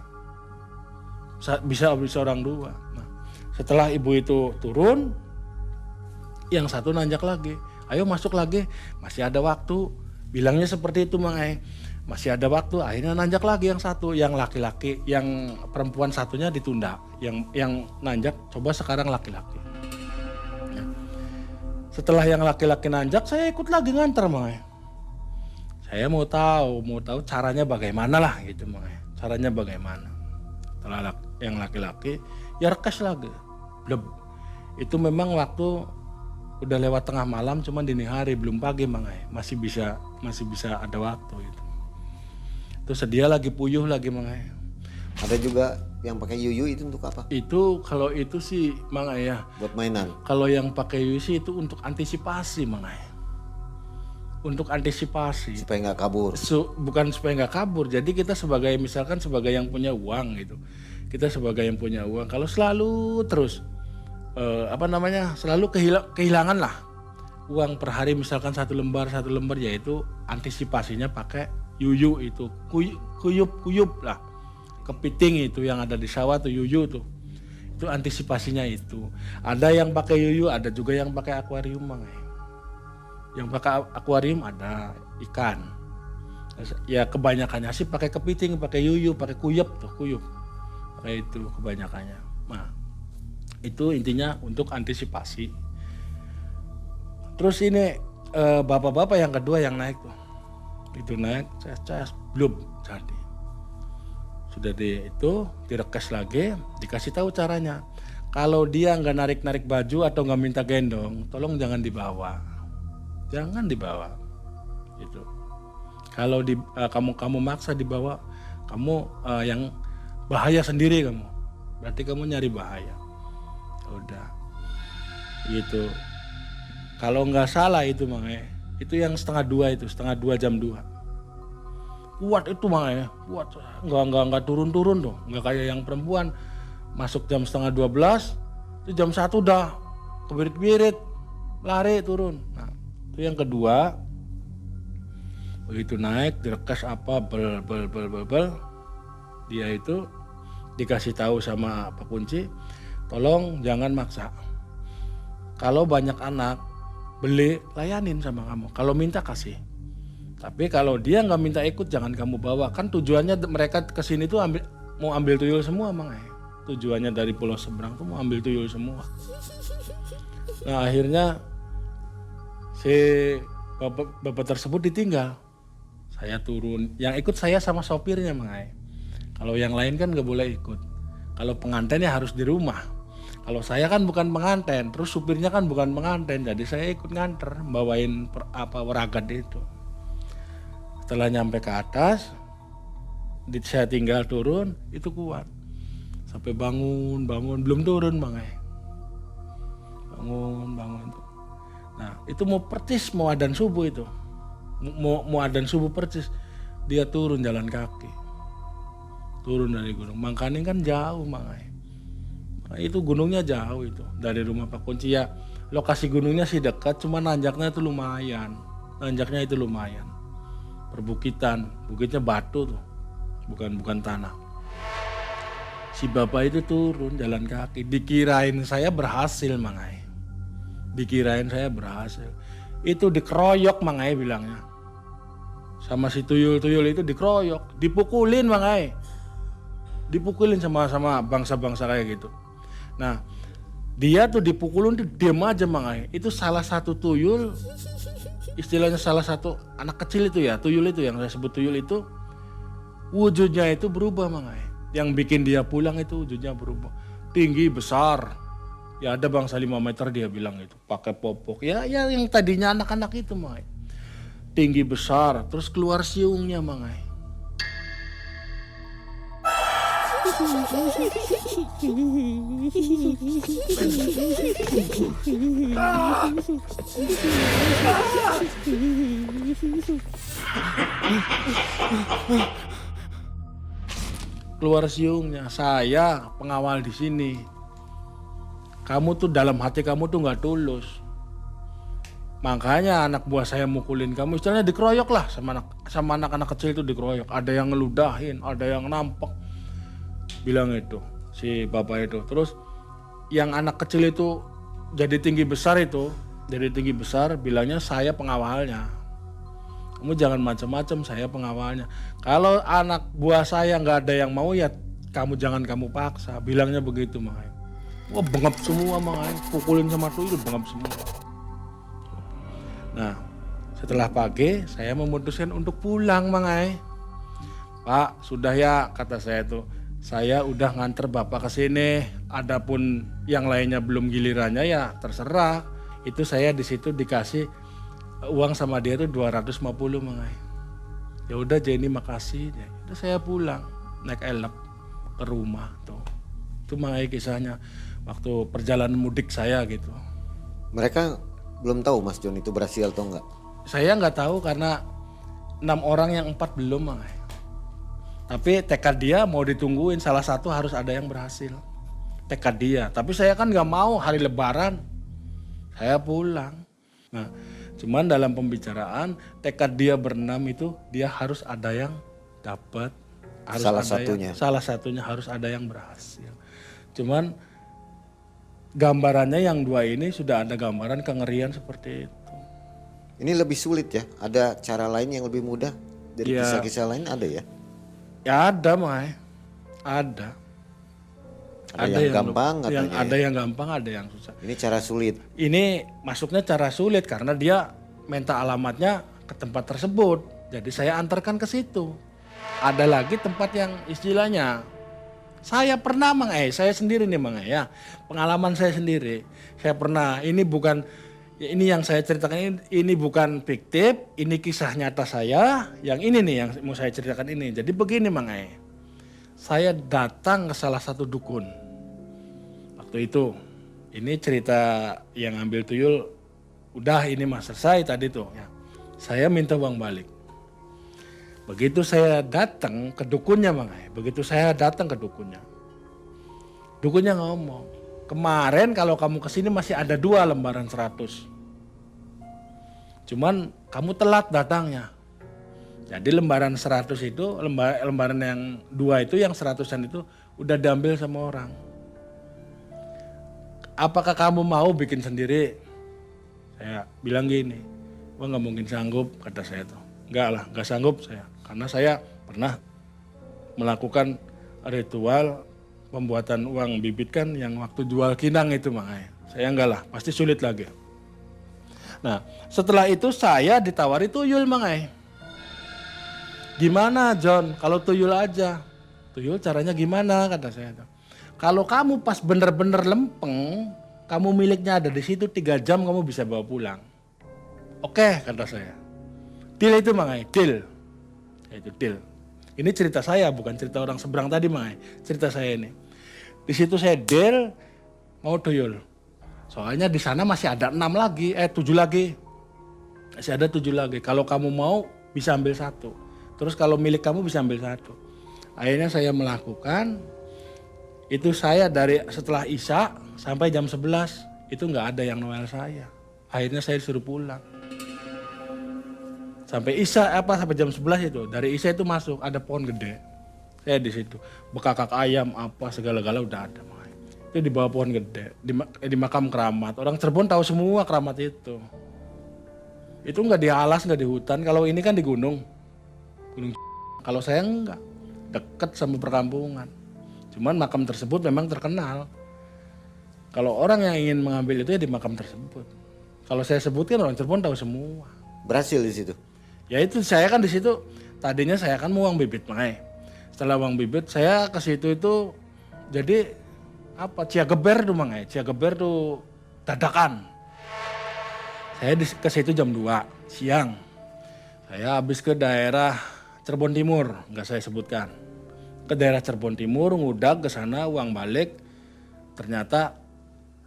Bisa orang dua. Nah, setelah ibu itu turun, yang satu nanjak lagi. Ayo masuk lagi, masih ada waktu. Bilangnya seperti itu mangai. Masih ada waktu, akhirnya nanjak lagi yang satu, yang laki-laki, yang perempuan satunya ditunda, yang nanjak coba sekarang laki-laki. Ya. Setelah yang laki-laki nanjak, saya ikut lagi nganter mangai. Saya mau tahu caranya bagaimana lah gitu mangai. Caranya bagaimana? Setelah yang laki-laki, ya rekes lagi. Bleb. Itu memang waktu udah lewat tengah malam, cuman dini hari belum pagi mangai. Masih bisa ada waktu itu. Terus dia lagi puyuh lagi mangai. Ada juga yang pakai yuyu itu untuk apa? Itu kalau itu sih mangai ya. Buat mainan. Kalau yang pakai yuyu sih itu untuk antisipasi mangai. Untuk antisipasi. Supaya nggak kabur. Bukan supaya nggak kabur. Jadi kita sebagai misalkan sebagai yang punya uang gitu. Kita sebagai yang punya uang. Kalau selalu terus selalu kehilangan lah uang per hari, misalkan satu lembar yaitu antisipasinya pakai yuyu itu, kuyup lah, kepiting itu yang ada di sawah tuh yuyu tuh, itu antisipasinya itu. Ada yang pakai yuyu, ada juga yang pakai akuarium mangai. Yang pakai akuarium ada ikan, ya kebanyakannya sih pakai kepiting, pakai yuyu, pakai kuyup, pakai itu kebanyakannya. Nah, itu intinya untuk antisipasi. Terus ini bapak-bapak yang kedua yang naik tuh. Itu naik, cas belum jadi. Sudah direkes lagi, dikasih tahu caranya. Kalau dia nggak narik baju atau nggak minta gendong, tolong jangan dibawa. Gitu. Kalau kamu maksa dibawa, kamu yang bahaya sendiri kamu. Berarti kamu nyari bahaya. Udah. Gitu. Kalau nggak salah itu mangai. Itu yang setengah dua jam 2. Kuat itu mangai, kuat. Nggak turun dong. Nggak kayak yang perempuan masuk jam setengah 12, itu jam 1 udah kebirit-birit, lari turun. Nah, itu yang kedua. Begitu naik, direkes apa, bel. Dia itu dikasih tahu sama Pak Kunci, tolong jangan maksa. Kalau banyak anak, beli, layanin sama kamu. Kalau minta kasih. Tapi kalau dia nggak minta ikut, jangan kamu bawa. Kan tujuannya mereka kesini tuh mau ambil tuyul semua mangai. Tujuannya dari pulau seberang tuh mau ambil tuyul semua. Nah akhirnya si bapak tersebut ditinggal. Saya turun. Yang ikut saya sama sopirnya mangai. Kalau yang lain kan nggak boleh ikut. Kalau pengantin ya harus di rumah. Kalau saya kan bukan pengantin, terus supirnya kan bukan pengantin, jadi saya ikut nganter, bawain waragat itu. Setelah nyampe ke atas, saya tinggal turun, itu kuat. Sampai bangun, belum turun mangai. Bangun. Nah itu mau adzan subuh itu. Mau adzan subuh percis, dia turun jalan kaki. Turun dari gunung, Mangkaning kan jauh mangai. Nah, itu gunungnya jauh itu dari rumah Pak Kunci ya. Lokasi gunungnya sih dekat, cuma nanjaknya itu lumayan. Perbukitan, bukitnya batu tuh, bukan tanah. Si bapak itu turun jalan kaki, dikirain saya berhasil mangai. Itu dikeroyok mangai bilangnya. Sama si tuyul-tuyul itu dikeroyok, dipukulin mangai. Dipukulin sama bangsa-bangsa kayak gitu. Nah, dia tuh dipukulin tuh diam aja mangai. Itu salah satu tuyul, istilahnya salah satu anak kecil itu ya, tuyul itu yang saya sebut tuyul itu, wujudnya itu berubah mangai. Yang bikin dia pulang itu wujudnya berubah. Tinggi, besar. Ya ada bangsa 5 meter dia bilang itu, pakai popok. Ya yang tadinya anak-anak itu Mang. Tinggi besar, terus keluar siungnya Mang. Keluar siungnya, saya pengawal di sini. Kamu tuh dalam hati kamu tuh nggak tulus. Makanya anak buah saya mukulin kamu, istilahnya dikeroyok lah sama anak-anak kecil itu dikeroyok. Ada yang ngeludahin, ada yang nampak. Bilang itu si bapak itu. Terus yang anak kecil itu jadi tinggi besar bilangnya saya pengawalnya. Kamu jangan macam-macam, saya pengawalnya. Kalau anak buah saya nggak ada yang mau ya jangan kamu paksa. Bilangnya begitu makanya. Wah bengap semua makanya, pukulin sama tuyul bengap semua. Nah setelah pagi saya memutuskan untuk pulang Mangai. Pak sudah ya kata saya tuh, saya udah nganter bapak ke sini. Adapun yang lainnya belum gilirannya ya terserah. Itu saya di situ dikasih uang sama dia tuh 250 Mangai. Ya udah Jenny makasih. Ya udah saya pulang naik elep ke rumah tuh. Itu Mangai kisahnya waktu perjalanan mudik saya gitu. Mereka belum tahu Mas John itu berhasil atau enggak? Saya nggak tahu karena 6 orang yang 4 belum Mangai. Tapi tekad dia mau ditungguin, salah satu harus ada yang berhasil. Tekad dia. Tapi saya kan nggak mau hari Lebaran. Saya pulang. Nah, cuman dalam pembicaraan tekad dia berenam itu dia harus ada yang dapat. Salah satunya harus ada yang berhasil. Cuman gambarannya yang 2 ini sudah ada gambaran kengerian seperti itu. Ini lebih sulit ya? Ada cara lain yang lebih mudah dari Ya. kisah-kisah lain ada ya? Ya ada Mai, ada. Ada yang gampang, ada yang gampang, ada yang susah. Ini cara sulit. Ini masuknya cara sulit karena dia minta alamatnya ke tempat tersebut. Jadi saya antarkan ke situ. Ada lagi tempat yang istilahnya saya pernah saya sendiri nih ya. Pengalaman saya sendiri. Saya pernah, ini yang saya ceritakan ini bukan fiktif, ini kisah nyata saya. Yang ini nih yang mau saya ceritakan ini. Jadi begini saya datang ke salah satu dukun. Waktu itu, ini cerita yang ambil tuyul, udah ini mas selesai tadi tuh. Ya. Saya minta uang balik. Begitu saya datang ke dukunnya dukunnya ngomong, kemarin kalau kamu kesini masih ada 2 lembaran 100. Cuman kamu telat datangnya. Jadi lembaran 100 itu, lembaran yang 2 itu, yang 100-an itu udah diambil sama orang. Apakah kamu mau bikin sendiri? Saya bilang gini, wah nggak mungkin sanggup kata saya tuh. Enggak lah, nggak sanggup saya. Karena saya pernah melakukan ritual pembuatan uang bibit kan yang waktu jual kinang itu makanya. Saya enggak lah, pasti sulit lagi. Nah setelah itu saya ditawari tuyul mangai. Gimana John kalau tuyul aja? Tuyul caranya gimana kata saya. Kalau kamu pas bener-bener lempeng, kamu miliknya ada di situ 3 jam kamu bisa bawa pulang. Oke kata saya. Deal itu mangai, deal. Itu deal. Ini cerita saya bukan cerita orang seberang tadi mangai. Cerita saya ini. Di situ saya deal mau tuyul. Soalnya di sana masih ada 7 lagi. Masih ada 7 lagi. Kalau kamu mau bisa ambil 1. Terus kalau milik kamu bisa ambil 1. Akhirnya saya melakukan. Itu saya dari setelah Isya sampai jam 11. Itu nggak ada yang noel saya. Akhirnya saya disuruh pulang. Sampai sampai jam 11 itu. Dari Isya itu masuk ada pohon gede. Saya di situ. Bekakak ayam apa segala-gala udah ada. Itu di bawah pohon gede, di makam keramat. Orang Cirebon tahu semua keramat itu. Itu nggak di alas, nggak di hutan. Kalau ini kan di gunung. Kalau saya enggak, deket sama perkampungan. Cuman makam tersebut memang terkenal. Kalau orang yang ingin mengambil itu ya di makam tersebut. Kalau saya sebutkan orang Cirebon tahu semua. Berhasil di situ. Ya itu saya kan di situ. Tadinya saya kan mau uang bibit, Setelah uang bibit saya ke situ itu jadi apa Ciageber tuh Mang. Ciageber tuh dadakan. Saya ke situ jam 2 siang. Saya habis ke daerah Cirebon Timur, nggak saya sebutkan. Ke daerah Cirebon Timur, ngudag ke sana, uang balik. Ternyata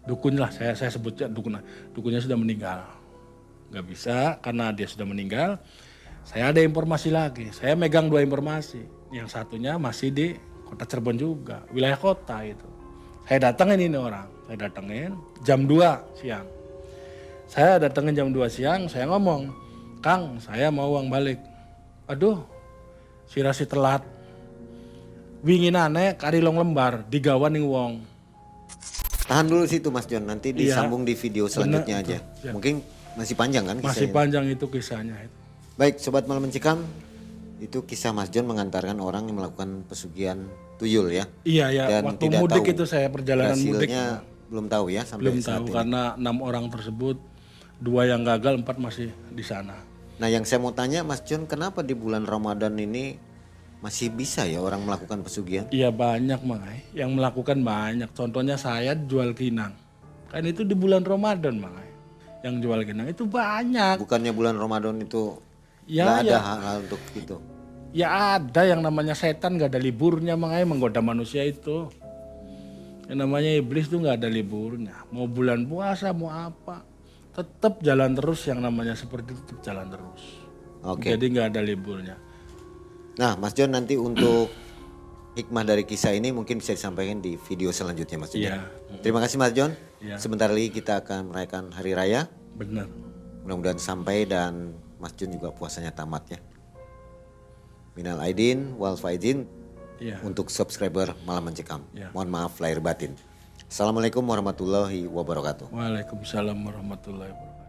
dukun lah, saya sebutnya dukun. Dukunnya sudah meninggal. Nggak bisa karena dia sudah meninggal. Saya ada informasi lagi. Saya megang 2 informasi. Yang satunya masih di kota Cirebon juga, wilayah kota itu. Saya datangin ini orang. Saya datangin jam 2 siang. Saya datangin jam 2 siang, saya ngomong, Kang, saya mau uang balik. Aduh, si rasi telat. Winginane karilong lembar, digawan ning wong. Tahan dulu situ Mas John, nanti disambung di video selanjutnya aja. Ya. Mungkin masih panjang kan kisahnya? Masih panjang itu kisahnya. Baik, Sobat Malam Mencekam, itu kisah Mas John mengantarkan orang yang melakukan pesugihan tuyul ya. Iya ya, Dan waktu tidak mudik tahu itu saya perjalanan mudik. Hasilnya belum tahu ya sampai Belum saat tahu ini. karena 6 orang tersebut, 2 yang gagal, 4 masih di sana. Nah yang saya mau tanya Mas John, kenapa di bulan Ramadan ini masih bisa ya orang melakukan pesugihan? Iya banyak Mangai, yang melakukan banyak. Contohnya saya jual kinang. Kan itu di bulan Ramadan Mangai. Yang jual kinang itu banyak. Bukannya bulan Ramadan itu Ya, nggak ada ya. hal-hal untuk itu? Ya ada yang namanya setan gak ada liburnya Mangai, menggoda manusia itu. Yang namanya iblis tuh gak ada liburnya. Mau bulan puasa, mau apa. Tetap jalan terus, yang namanya seperti itu tetap jalan terus. Oke. Jadi gak ada liburnya. Nah Mas John, nanti untuk hikmah dari kisah ini mungkin bisa disampaikan di video selanjutnya Mas John. Iya. Terima kasih Mas John. Iya. Sebentar lagi kita akan merayakan Hari Raya. Benar. Mudah-mudahan sampai dan Mas John juga puasanya tamat ya. Minal aidin wal faizin Iya. untuk subscriber Malam Mencekam. Ya. Mohon maaf lahir batin. Assalamualaikum warahmatullahi wabarakatuh. Waalaikumsalam warahmatullahi wabarakatuh.